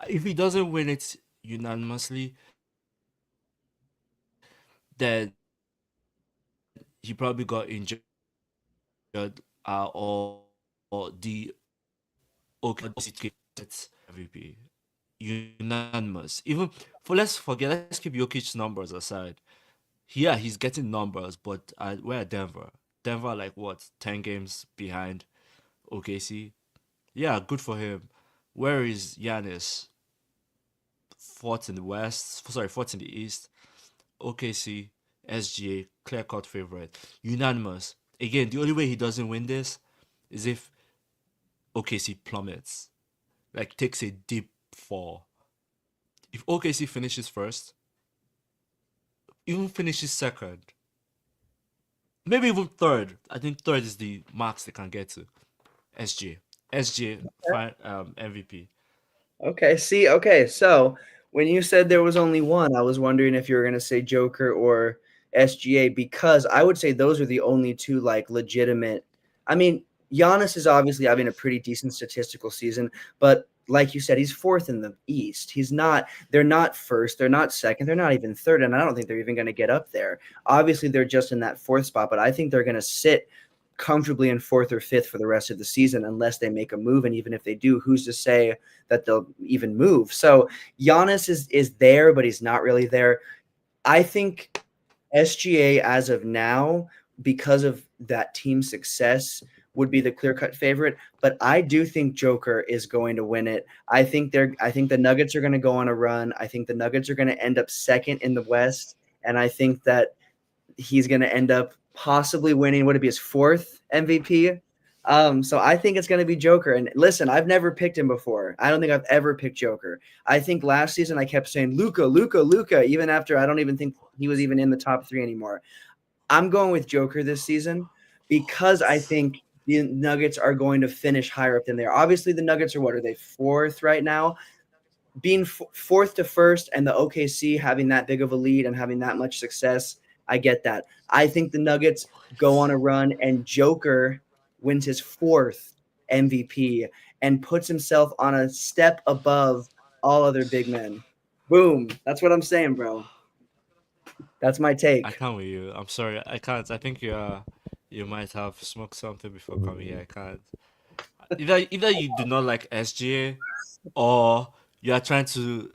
S3: if he doesn't win it unanimously, then he probably got injured, or the okay MVP unanimous. Even for let's keep Jokic's numbers aside. Yeah, he's getting numbers, but we're at Denver. Denver like what 10 games behind OKC. Yeah, good for him. Where is Giannis? Fourth in the West. Sorry, fourth in the East. OKC, SGA, clear cut favorite, unanimous. Again, the only way he doesn't win this is if OKC plummets, like takes a deep fall. If OKC finishes first, even finishes second, maybe even third. I think third is the max they can get to. SGA, fine, MVP.
S2: Okay, see, okay. So when you said there was only one, I was wondering if you were gonna say Joker or SGA, because I would say those are the only two like legitimate. I mean, Giannis is obviously having a pretty decent statistical season, but like you said, he's fourth in the East. They're not first, they're not second, they're not even third, and I don't think they're even gonna get up there. Obviously, they're just in that fourth spot, but I think they're gonna sit comfortably in fourth or fifth for the rest of the season unless they make a move. And even if they do, who's to say that they'll even move? So Giannis is there, but he's not really there. I think SGA as of now, because of that team success, would be the clear-cut favorite. But I do think Joker is going to win it. I think the Nuggets are going to go on a run. I think the Nuggets are going to end up second in the West, and I think that he's going to end up possibly winning. Would it be his fourth MVP? So I think it's going to be Joker. And listen, I've never picked him before. I don't think I've ever picked Joker. I think last season I kept saying Luka, Luka, Luka, even after I don't even think he was even in the top 3 anymore. I'm going with Joker this season because I think the Nuggets are going to finish higher up than they are. Obviously, the Nuggets are, what are they, fourth right now? Being fourth to first, and the OKC having that big of a lead and having that much success, I get that. I think the Nuggets go on a run, and Joker wins his fourth MVP and puts himself on a step above all other big men. Boom. That's what I'm saying, bro. That's my
S3: I
S2: take.
S3: can't with you. I'm sorry, I can't. I think you might have smoked something before coming here. I can't. Either you do not like SGA, or you are trying to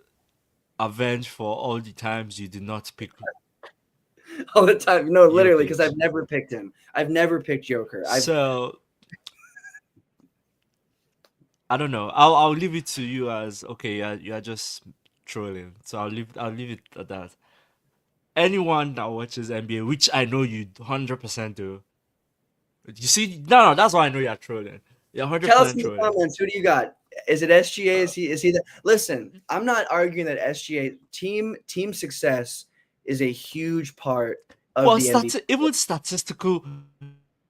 S3: avenge for all the times you did not pick
S2: All the time. No, literally, because
S3: Jokic.
S2: I've never picked him. I've never picked Joker.
S3: So I don't know. I'll leave it to you as okay. You're just trolling. So I'll leave it at that. Anyone that watches NBA, which I know you 100% do. You see, no, that's why I know you're trolling. You're
S2: Tell us
S3: 100%
S2: in the
S3: trolling.
S2: comments, who do you got? Is it SGA?
S3: Uh,
S2: Is he the listen? I'm not arguing that SGA team success is a huge part of
S3: well,
S2: the MVP.
S3: even statistical,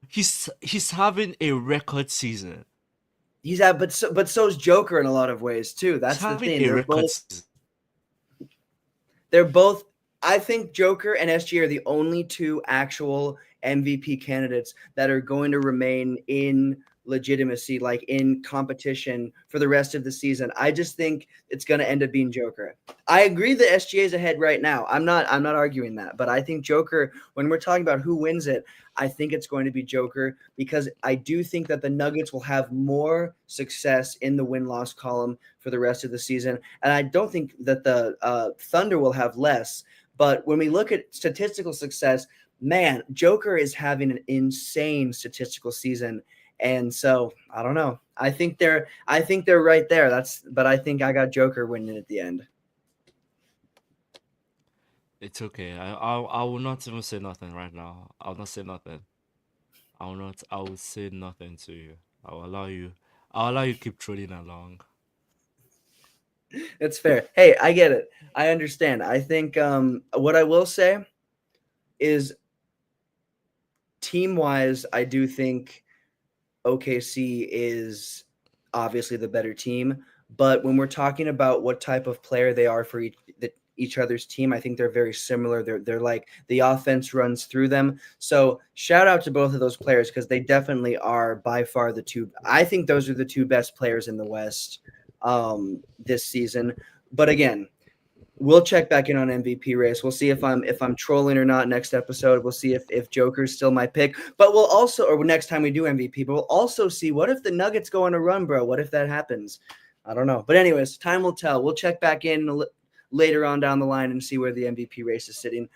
S3: he's having a record season.
S2: He's at, but so's Joker in a lot of ways too.
S3: He's
S2: That's the
S3: having
S2: thing.
S3: a record season.
S2: They're both. I think Joker and SGA are the only two actual MVP candidates that are going to remain in legitimacy, like in competition for the rest of the season. I just think it's going to end up being Joker. I agree that SGA is ahead right now. I'm not arguing that, but I think Joker, when we're talking about who wins it, I think it's going to be Joker because I do think that the Nuggets will have more success in the win-loss column for the rest of the season, and I don't think that the Thunder will have less. But when we look at statistical success, man, Joker is having an insane statistical season. And so I don't know. I think they're right there. But I think I got Joker winning at the end.
S3: It's okay. I will not even say nothing right now. I'll not say nothing. I will not. I will say nothing to you. I will allow you. I'll allow you keep trolling along.
S2: It's fair. Hey, I get it. I understand. I think what I will say is team wise, I do think OKC is obviously the better team. But when we're talking about what type of player they are for each other's team, I think they're very similar. They're like the offense runs through them. So shout out to both of those players because they definitely are by far the two. I think those are the two best players in the West this season. But again, we'll check back in on MVP race. We'll see if I'm trolling or not next episode. We'll see if Joker's still my pick. But we'll also, or next time we do MVP, but we'll also see what if the Nuggets go on a run, bro? What if that happens? I don't know. But anyways, time will tell. We'll check back in later on down the line and see where the MVP race is sitting.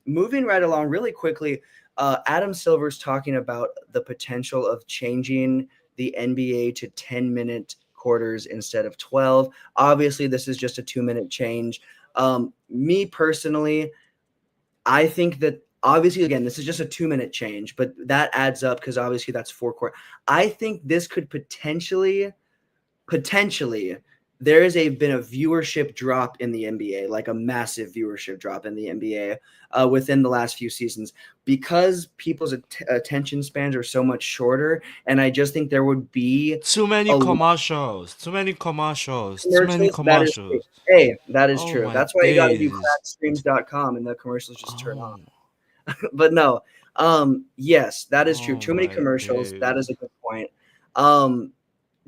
S2: Moving right along really quickly, Adam Silver's talking about the potential of changing the NBA to 10-minute quarters instead of 12. Obviously, this is just a 2-minute change. Me personally, I think that obviously, again, this is just a 2-minute change, but that adds up because obviously that's 4 quarters. I think this could potentially there has been a viewership drop in the NBA, like a massive viewership drop in the NBA within the last few seasons because people's attention spans are so much shorter. And I just think there would be
S3: too many commercials. Too many commercials. Too many commercials.
S2: That is
S3: Oh
S2: true.
S3: my
S2: That's why you got to do
S3: days.
S2: crackstreams.com and the commercials just turn
S3: Oh,
S2: on. But no, yes, that is true.
S3: oh
S2: Too many
S3: my
S2: commercials. That is
S3: days.
S2: a good point.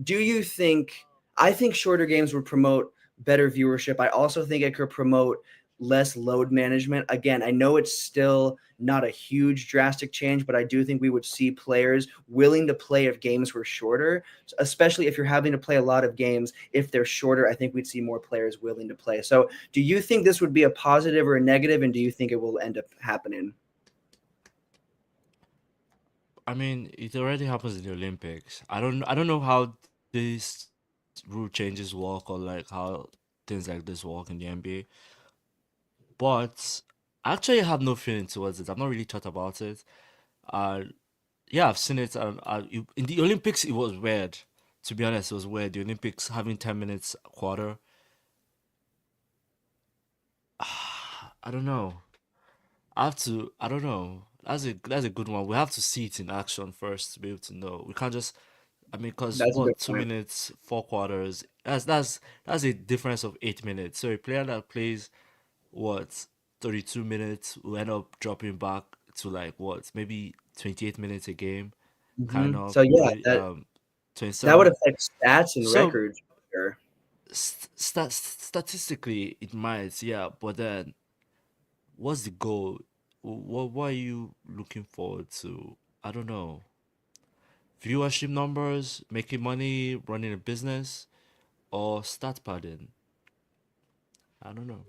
S2: Do you think? I think shorter games would promote better viewership. I also think it could promote less load management. Again, I know it's still not a huge drastic change, but I do think we would see players willing to play if games were shorter, especially if you're having to play a lot of games. If they're shorter, I think we'd see more players willing to play. So do you think this would be a positive or a negative, and do you think it will end up happening?
S3: I mean, it already happens in the Olympics. I don't know how these rule changes work or like how things like this work in the NBA. But I actually have no feeling towards it. I've not really thought about it. Uh yeah, I've seen it. In the Olympics, it was weird. To be honest, it was weird. The Olympics having 10 minutes quarter. I don't know. I have to. I don't know. That's a good one. We have to see it in action first to be able to know. We can't just. I mean, cause
S2: That's a good
S3: what, two
S2: point.
S3: minutes, 4 quarters. That's a difference of 8 minutes. So a player that plays what 32 minutes will end up dropping back to like what maybe 28 minutes a game, kind of
S2: So yeah,
S3: 30
S2: that would
S3: 27.
S2: affect stats and
S3: So
S2: records. Sure.
S3: statistically it might, yeah, but then what's the goal? What are you looking forward to? I don't know. Viewership numbers, making money, running a business, or stat padding? I don't know.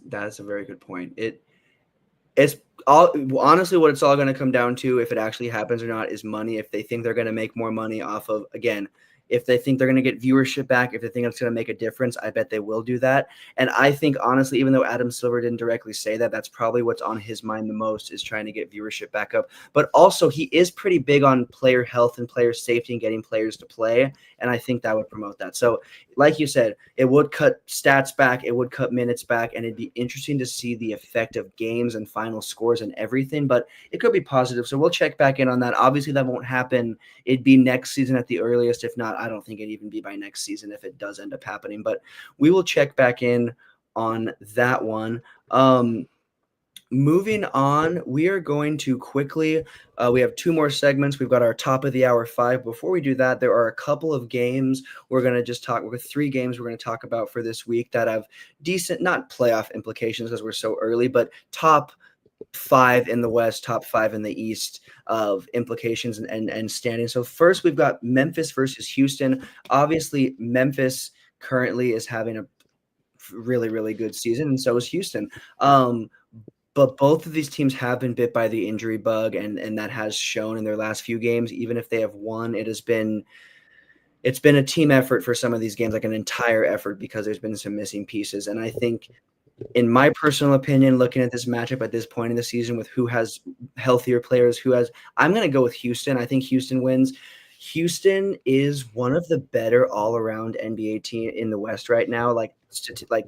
S2: That's a very good point. It's all honestly what it's all going to come down to if it actually happens or not is money. If they think they're going to make more money off of, again, if they think they're going to get viewership back, if they think it's going to make a difference, I bet they will do that. And I think honestly, even though Adam Silver didn't directly say that, that's probably what's on his mind the most is trying to get viewership back up. But also he is pretty big on player health and player safety and getting players to play. And I think that would promote that. So like you said, it would cut stats back, it would cut minutes back, and it'd be interesting to see the effect of games and final scores and everything, but it could be positive. So we'll check back in on that. Obviously, that won't happen. It'd be next season at the earliest. If not, I don't think it'd even be by next season if it does end up happening, but we will check back in on that one. Moving on, we are going to quickly. We have 2 more segments. We've got our top of the hour 5. Before we do that, there are a couple of games we're going to just talk. With 3 games we're going to talk about for this week that have decent, not playoff implications because we're so early, but top 5 in the West, top 5 in the East of implications and standing. So first we've got Memphis versus Houston. Obviously, Memphis currently is having a really, really good season, and so is Houston. But both of these teams have been bit by the injury bug, and that has shown in their last few games. Even if they have won, it's been a team effort for some of these games, like an entire effort, because there's been some missing pieces. And I think, in my personal opinion, looking at this matchup at this point in the season with who has healthier players, I'm going to go with Houston. I think Houston wins. Houston is one of the better all-around NBA team in the West right now, like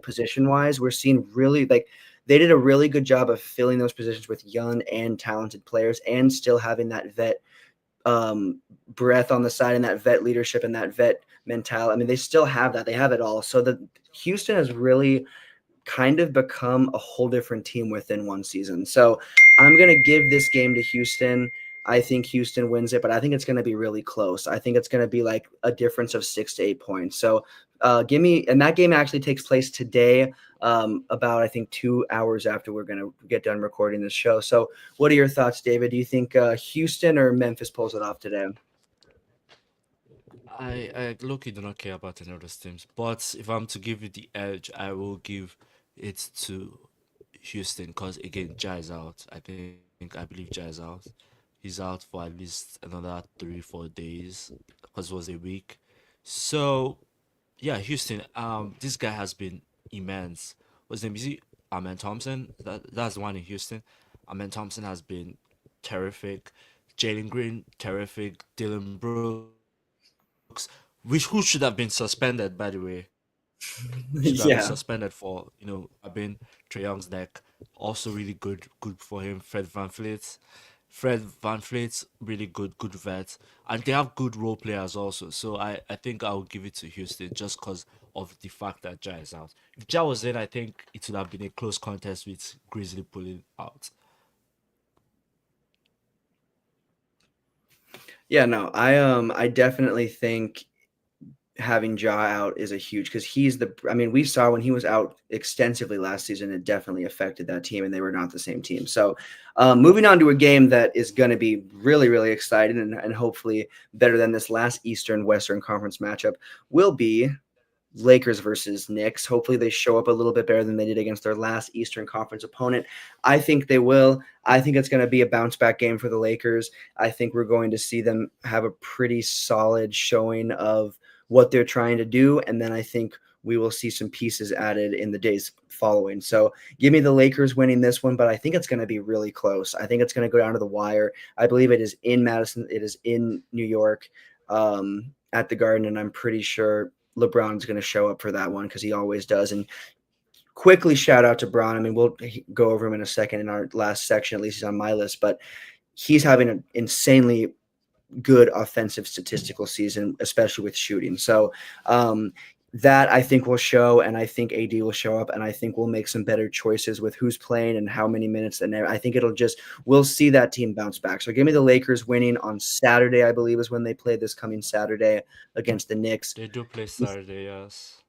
S2: position-wise. We're seeing really they did a really good job of filling those positions with young and talented players, and still having that vet breath on the side, and that vet leadership, and that vet mentality. I mean, they still have that. They have it all. So the Houston has really kind of become a whole different team within one season. So I'm going to give this game to Houston. I think Houston wins it, but I think it's going to be really close. I think it's going to be like a difference of 6 to 8 points. So and that game actually takes place today, about, I think, 2 hours after we're going to get done recording this show. So what are your thoughts, David? Do you think Houston or Memphis pulls it off today?
S3: I look, do not care about any other teams, but if I'm to give you the edge, I will give it to Houston because again, Ja is out. I believe Ja is out. He's out for at least another 3 4 days because it was a week. So yeah, Houston. This guy has been immense. What's his name? Is he Amen Thompson? That's the one in Houston. Amen Thompson has been terrific. Jalen Green, terrific. Dylan Brooks, which who should have been suspended, by the way, should have been
S2: Yeah.
S3: suspended for I've been Trey Young's neck. Also really good for him. Fred Van Fleet, really good vet, and they have good role players also. So I think I will give it to Houston just because of the fact that Ja is out. If Ja was in, I think it would have been a close contest with Grizzly pulling out.
S2: Yeah, no, I definitely think having Ja out is a huge, because I mean, we saw when he was out extensively last season, it definitely affected that team, and they were not the same team. So moving on to a game that is going to be really, really exciting, and hopefully better than this last Eastern Western Conference matchup, will be Lakers versus Knicks. Hopefully they show up a little bit better than they did against their last Eastern Conference opponent. I think they will. I think it's going to be a bounce back game for the Lakers. I think we're going to see them have a pretty solid showing of what they're trying to do, and then I think we will see some pieces added in the days following. So give me the Lakers winning this one, but I think it's going to be really close. I think it's going to go down to the wire. I believe it is in Madison. It is in New York, at the Garden, and I'm pretty sure LeBron's going to show up for that one, because he always does. And quickly shout out to Bron. I mean, we'll go over him in a second in our last section. At least he's on my list, but he's having an insanely good offensive statistical season, especially with shooting. So that I think will show, and I think AD will show up, and I think we'll make some better choices with who's playing and how many minutes. And I think we'll see that team bounce back. So give me the Lakers winning on Saturday, I believe is when they play, this coming Saturday against the Knicks.
S3: They do play Saturday, yes,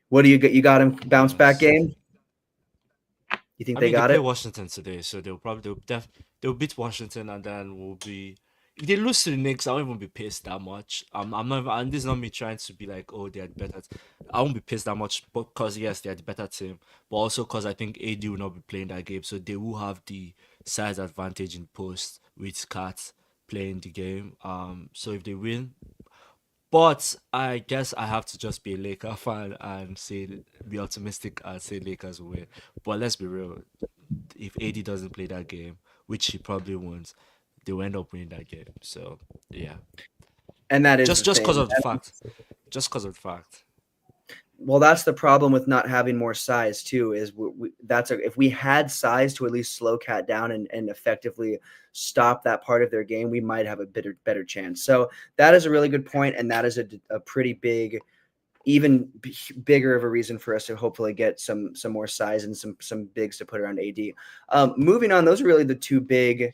S2: What do you got? You got him bounce back
S3: yes.
S2: game? You think
S3: I
S2: they
S3: mean, they
S2: got
S3: play
S2: it?
S3: Washington today, so they'll beat Washington, and then we'll be. If they lose to the Knicks, I won't even be pissed that much. I'm not. And this is not me trying to be like, oh, they're the better. I won't be pissed that much, because yes, they're the better team, but also because I think AD will not be playing that game, so they will have the size advantage in post with Cat playing the game. So if they win, but I guess I have to just be a Laker fan and be optimistic and say Lakers will win. But let's be real, if AD doesn't play that game, which he probably won't, they'll end up winning that game. So yeah,
S2: And that is
S3: just
S2: the
S3: just because
S2: thing.
S3: of the fact, just because of the fact.
S2: Well, that's the problem with not having more size too. Is if we had size to at least slow Cat down and effectively stop that part of their game, we might have a better chance. So that is a really good point, and that is a pretty big, even bigger of a reason for us to hopefully get some more size and some bigs to put around AD. Moving on, those are really the two big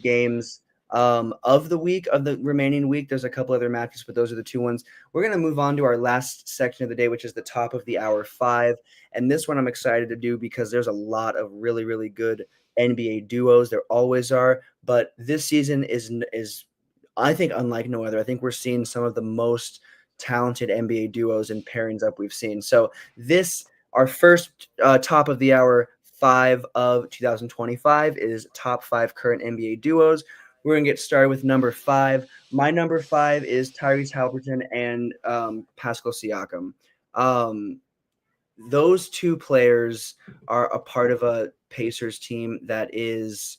S2: games. of the remaining week. There's a couple other matches, but those are the two ones. We're going to move on to our last section of the day, which is the top of the hour 5. And this one I'm excited to do because there's a lot of really, really good NBA duos. There always are, but this season is I think unlike no other. I think we're seeing some of the most talented NBA duos and pairings up we've seen. So this our first top of the hour 5 of 2025 is top 5 current NBA duos. We're gonna get started with number 5. My number 5 is Tyrese Halliburton and Pascal Siakam. Um, those two players are a part of a Pacers team that is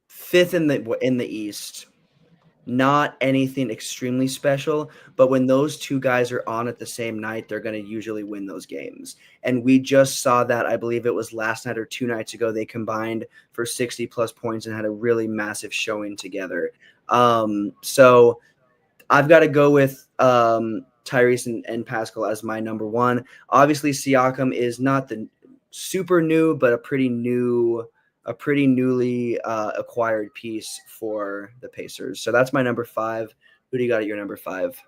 S2: fifth in the East. Not anything extremely special, but when those two guys are on at the same night, they're going to usually win those games. And we just saw that. I believe it was last night or 2 nights ago. They combined for 60 plus points and had a really massive showing together. So I've got to go with Tyrese and Pascal as my number 1. Obviously, Siakam is not the super new, but a pretty newly acquired piece for the Pacers. So that's my number 5. Who do you got at your number 5?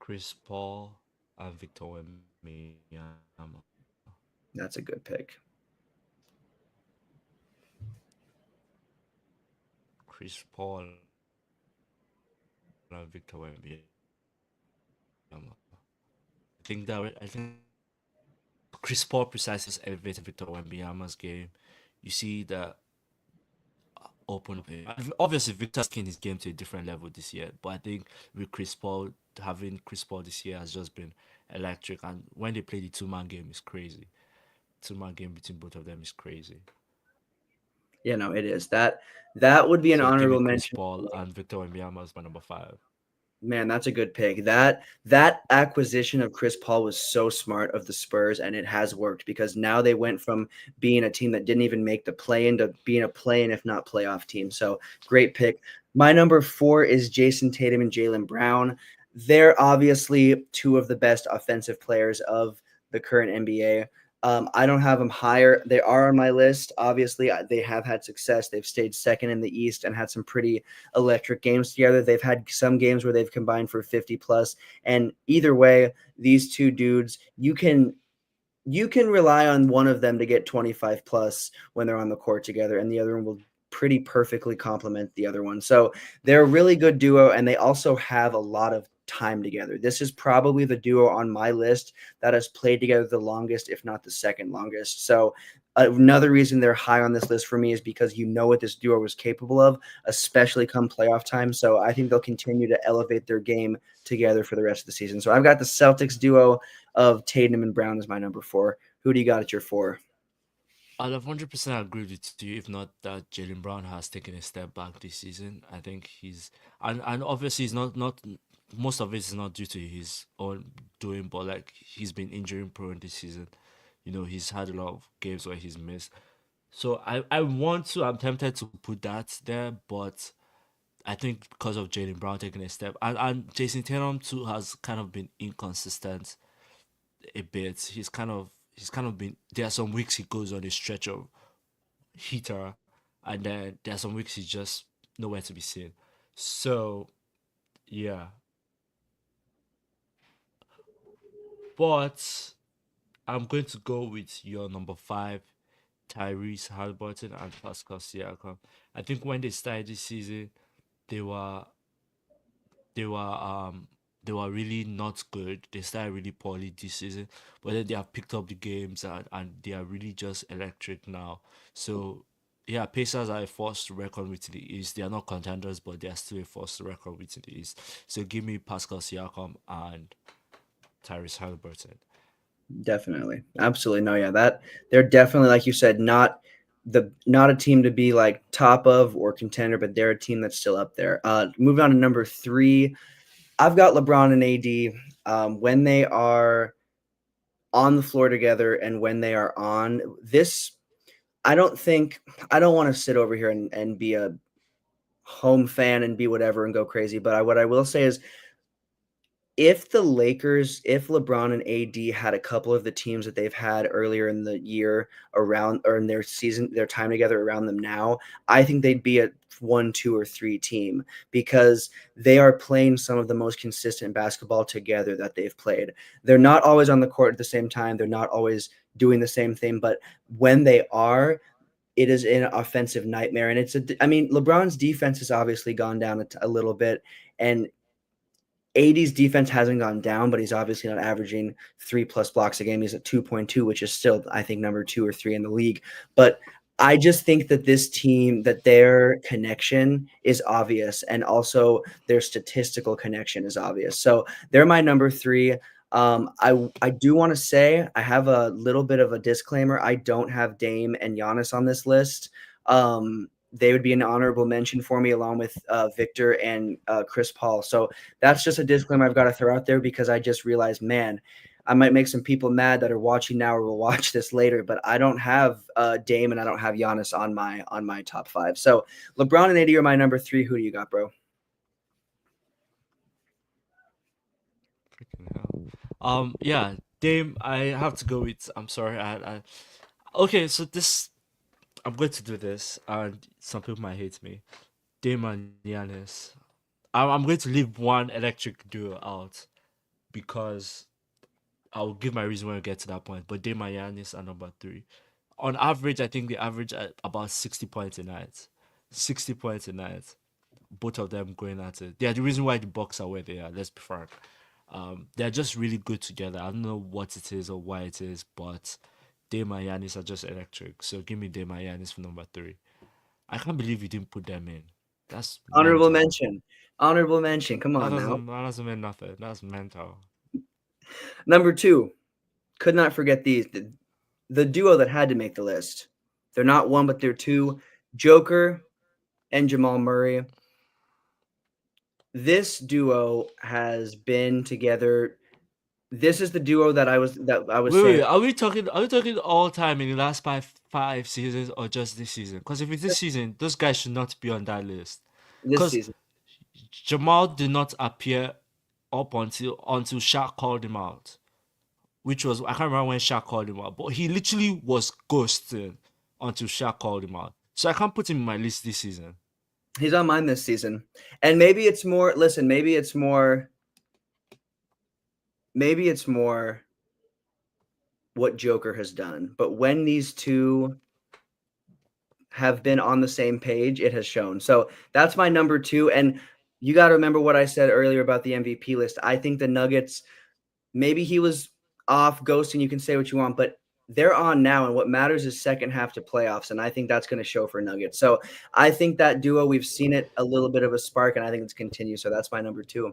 S3: Chris Paul and Victor Wembanyama.
S2: That's a good pick.
S3: Chris Paul and Victor Wembanyama. I think Chris Paul precisely has elevated Victor Wembanyama's game. You see that open up. Obviously, Victor's taking his game to a different level this year, but I think with Chris Paul, having Chris Paul this year has just been electric. And when they play the 2-man game, is crazy. 2-man game between both of them is crazy.
S2: Yeah, no, it is. That would be an
S3: So give me
S2: honorable
S3: Chris
S2: mention.
S3: Paul and Victor Wembanyama as my number 5.
S2: Man, that's a good pick. That acquisition of Chris Paul was so smart of the Spurs, and it has worked because now they went from being a team that didn't even make the play-in to being a play-in, if not playoff team. So great pick. My number 4 is Jason Tatum and Jaylen Brown. They're obviously two of the best offensive players of the current NBA. I don't have them higher. They are on my list. Obviously, they have had success. They've stayed second in the East and had some pretty electric games together. They've had some games where they've combined for 50 plus. And either way, these two dudes, you can rely on one of them to get 25 plus when they're on the court together, and the other one will pretty perfectly complement the other one. So they're a really good duo, and they also have a lot of time together. This is probably the duo on my list that has played together the longest, if not the second longest. So another reason they're high on this list for me is because you know what this duo was capable of, especially come playoff time. So I think they'll continue to elevate their game together for the rest of the season. So I've got the Celtics duo of Tatum and Brown as my number 4. Who do you got at your 4?
S3: I'll 100% agree with you if not that Jaylen Brown has taken a step back this season. I think and obviously he's not most of it is not due to his own doing, but like he's been injury prone this season. You know, he's had a lot of games where he's missed. So I'm tempted to put that there, but I think because of Jaylen Brown taking a step and Jason Tatum too has kind of been inconsistent a bit. He's kind of been there are some weeks he goes on a stretch of heater and then there are some weeks he's just nowhere to be seen. So yeah. But I'm going to go with your number 5, Tyrese Halliburton and Pascal Siakam. I think when they started this season, they were they were um they were really not good. They started really poorly this season, but then they have picked up the games and they are really just electric now. So yeah, Pacers are a force to reckon with in the East. They are not contenders, but they are still a force to reckon with in the East. So give me Pascal Siakam and Tyrese Halliburton.
S2: Definitely. Absolutely. No, yeah, that they're definitely, like you said, not a team to be like top of or contender, but they're a team that's still up there. Moving on to number 3, I've got LeBron and AD. When they are on the floor together and when they are on this, I don't want to sit over here and be a home fan and be whatever and go crazy. But what I will say is if LeBron and AD had a couple of the teams that they've had earlier in the year around or in their season, their time together around them now, I think they'd be a 1, 2, or 3 team because they are playing some of the most consistent basketball together that they've played. They're not always on the court at the same time. They're not always doing the same thing, but when they are, it is an offensive nightmare. And LeBron's defense has obviously gone down a little bit, and AD's defense hasn't gone down, but he's obviously not averaging 3+ blocks a game. He's at 2.2, which is still, I think, number 2 or 3 in the league. But I just think that this team, that their connection is obvious, and also their statistical connection is obvious. So they're my number 3. I do want to say I have a little bit of a disclaimer. I don't have Dame and Giannis on this list. They would be an honorable mention for me along with Victor and Chris Paul. So that's just a disclaimer I've got to throw out there because I just realized, man, I might make some people mad that are watching now or will watch this later, but I don't have Dame and I don't have Giannis on my top 5. So LeBron and AD are my number 3. Who do you got, bro?
S3: Freaking hell. Yeah, Dame. I have to go with. I'm sorry. Okay, so this. I'm going to do this, and some people might hate me. Dame and Giannis. I'm going to leave one electric duo out because I'll give my reason when we get to that point. But Dame and Giannis are number 3. On average, I think they average at about 60 points a night. 60 points a night. Both of them going at it. They are the reason why the Bucks are where they are. Let's be frank. They're just really good together. I don't know what it is or why it is, but Dame and Giannis are just electric. So give me Dame and Giannis for number 3. I can't believe you didn't put them in. That's
S2: Honorable
S3: mental.
S2: mention. Honorable mention. Come
S3: That
S2: on now.
S3: doesn't mean nothing. That's mental.
S2: Number 2. Could not forget these. The duo that had to make the list. They're not 1, but they're 2. Joker and Jamal Murray. This duo has been together. This is the duo that I was
S3: Wait,
S2: saying.
S3: are we talking all time in the last five seasons or just this season? Because if it's this season, those guys should not be on that list.
S2: This
S3: Because
S2: season.
S3: Jamal did not appear up until Shaq called him out. Which was, I can't remember when Shaq called him out, but he literally was ghosting until Shaq called him out. So I can't put him in my list this season.
S2: He's on mine this season. And maybe it's more what Joker has done. But when these two have been on the same page, it has shown. So that's my number 2. And you got to remember what I said earlier about the MVP list. I think the Nuggets, maybe he was off ghosting. You can say what you want, but they're on now. And what matters is second half to playoffs. And I think that's going to show for Nuggets. So I think that duo, we've seen it a little bit of a spark, and I think it's continued. So that's my number 2.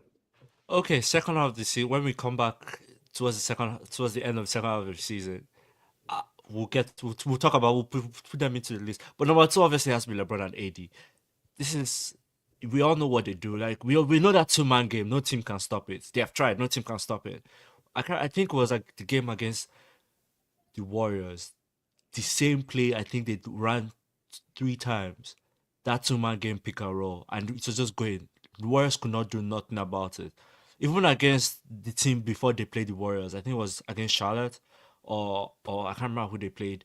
S3: Okay, second half of the season, when we come back towards the end of the second half of the season, we'll talk about, we'll put them into the list. But number 2 obviously has to be LeBron and AD. We all know what they do. Like we know that 2-man game, no team can stop it. They have tried, no team can stop it. I think it was like the game against the Warriors. The same play, I think they ran 3 times. That 2-man game pick and roll, and it was just going. The Warriors could not do nothing about it. Even against the team before they played the Warriors, I think it was against Charlotte, or I can't remember who they played.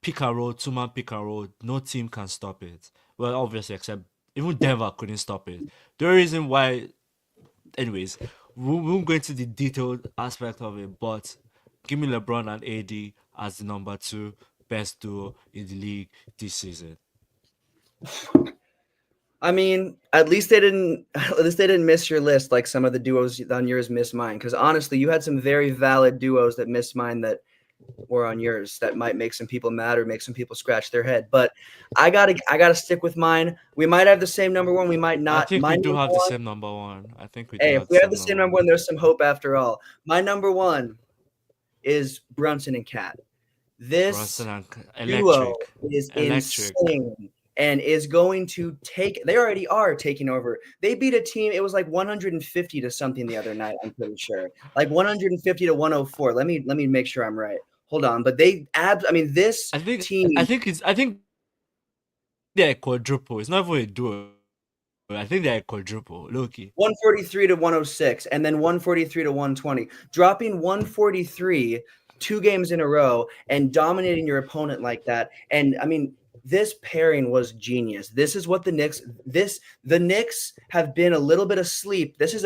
S3: Pick and roll, 2-man pick and roll, no team can stop it. Well, obviously, except even Denver couldn't stop it. The reason why, anyways, we won't go into the detailed aspect of it, but give me LeBron and AD as the number 2 best duo in the league this season.
S2: I mean, at least they didn't miss your list like some of the duos on yours missed mine. Because honestly, you had some very valid duos that missed mine that were on yours that might make some people mad or make some people scratch their head. But I gotta stick with mine. We might have the same number 1. We might not.
S3: I think
S2: my
S3: we do have the
S2: one,
S3: same number 1. I think we
S2: hey,
S3: do
S2: if
S3: have
S2: we have the same number 1,
S3: one.
S2: there's some hope after all. My number 1 is Brunson and Cat. This
S3: Brunson and
S2: duo
S3: electric.
S2: is insane and is going to take. They already are taking over. They beat a team. It was like 150 to something the other night. I'm pretty sure, like 150 to 104. Let me make sure I'm right. Hold on, but this team.
S3: I think they're quadruple. It's not even a duo. I think they're a quadruple. Loki.
S2: 143 to 106, and then 143 to 120. Dropping 143 2 games in a row and dominating your opponent like that. And I mean, this pairing was genius. This is what the Knicks have been a little bit asleep. This is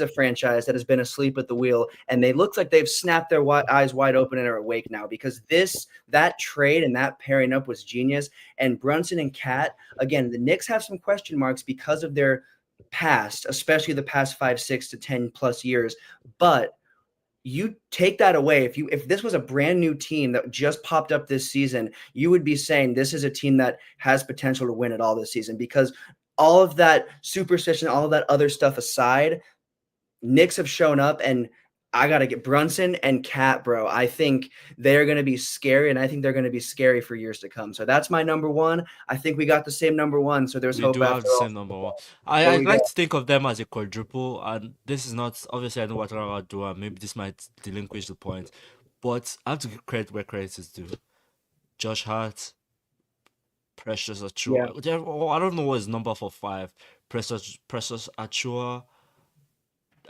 S2: a franchise that has been asleep at the wheel, and they look like they've snapped their eyes wide open and are awake now, because that trade and that pairing up was genius. And Brunson and Cat, again, the Knicks have some question marks because of their past, especially the past 5, 6 to 10 plus years. But you take that away. If this was a brand new team that just popped up this season, you would be saying this is a team that has potential to win it all this season, because all of that superstition, all of that other stuff aside, Knicks have shown up, and I got to get Brunson and Cat, bro. I think they're going to be scary, and I think they're going to be scary for years to come. So that's my number one. I think we got the same number one, so there's
S3: We
S2: hope
S3: do have
S2: after
S3: the
S2: all.
S3: same number one.
S2: What do
S3: I'd
S2: we
S3: like
S2: got?
S3: to think of them as a quadruple, and this is not obviously I know what I'm about to do, and maybe this might delinquish the point, but I have to give credit where credit is due. Josh Hart, Precious
S2: Yeah.
S3: Achua. I don't know what his number for five. Precious Achua.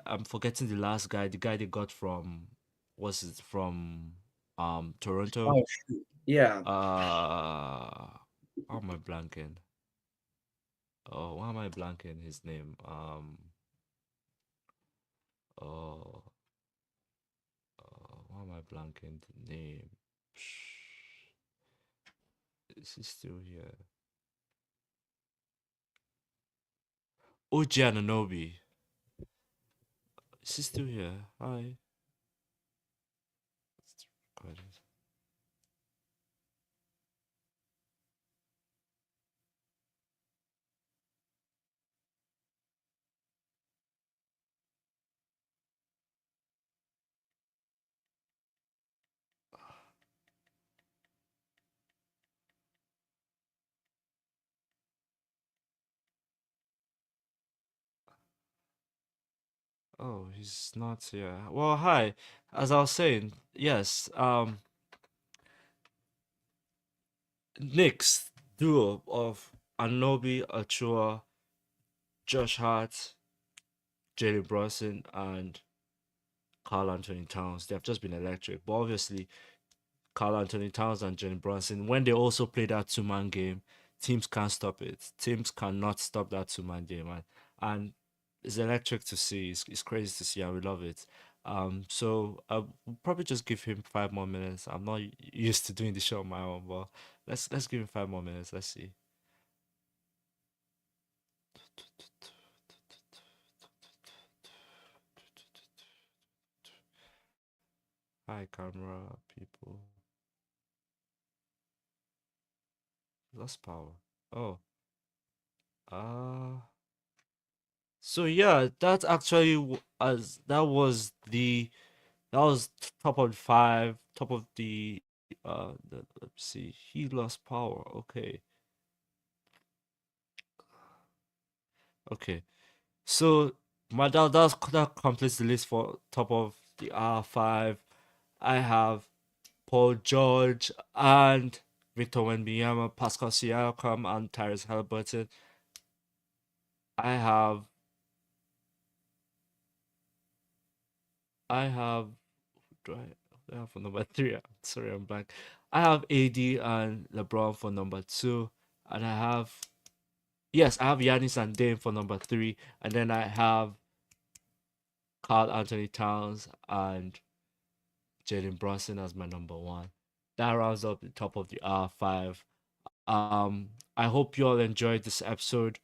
S3: I'm forgetting the last guy. The guy they got from was it from Toronto.
S2: Oh, shoot. Yeah.
S3: How am I blanking? Oh, why am I blanking his name? Oh, why am I blanking the name? Is he still here? OG Ananobi. Is he still here? Hi. Let's record it. Oh, he's not here. Well, hi. As I was saying, yes, Knicks duo of Anobi Achua, Josh Hart, Jalen Brunson, and Carl Anthony Towns. They have just been electric. But obviously, Carl Anthony Towns and Jalen Brunson, when they also play that two-man game, teams can't stop it. Teams cannot stop that two-man game, and it's electric to see. It's crazy to see, and we love it. So I'll probably just give him 5 more minutes. I'm not used to doing the show on my own, but let's give him 5 more minutes. Let's see. Hi, camera people. Lost power. Oh, uh so yeah, that's actually as that was top of five, top of let's see, he lost power. Okay, okay. So that completes the list for top of the R5. I have Paul George and Victor Wembanyama, Pascal Siakam, and Tyrese Haliburton. I have I have do I have for number three? I'm sorry, I'm blank. I have AD and LeBron for number two, and I have Giannis and Dame for number three, and then I have Carl Anthony Towns and Jalen Brunson as my number one. That rounds up the top of the R5. I hope you all enjoyed this episode.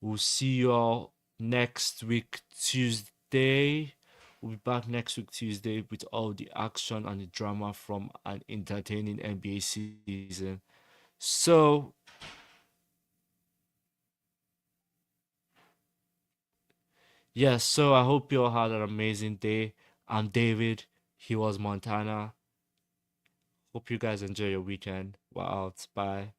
S3: We'll see you all next week, Tuesday. We'll be back next week, Tuesday, with all the action and the drama from an entertaining NBA season. So, yes, so I hope you all had an amazing day. I'm David. He was Montana. Hope you guys enjoy your weekend. We're out. Bye.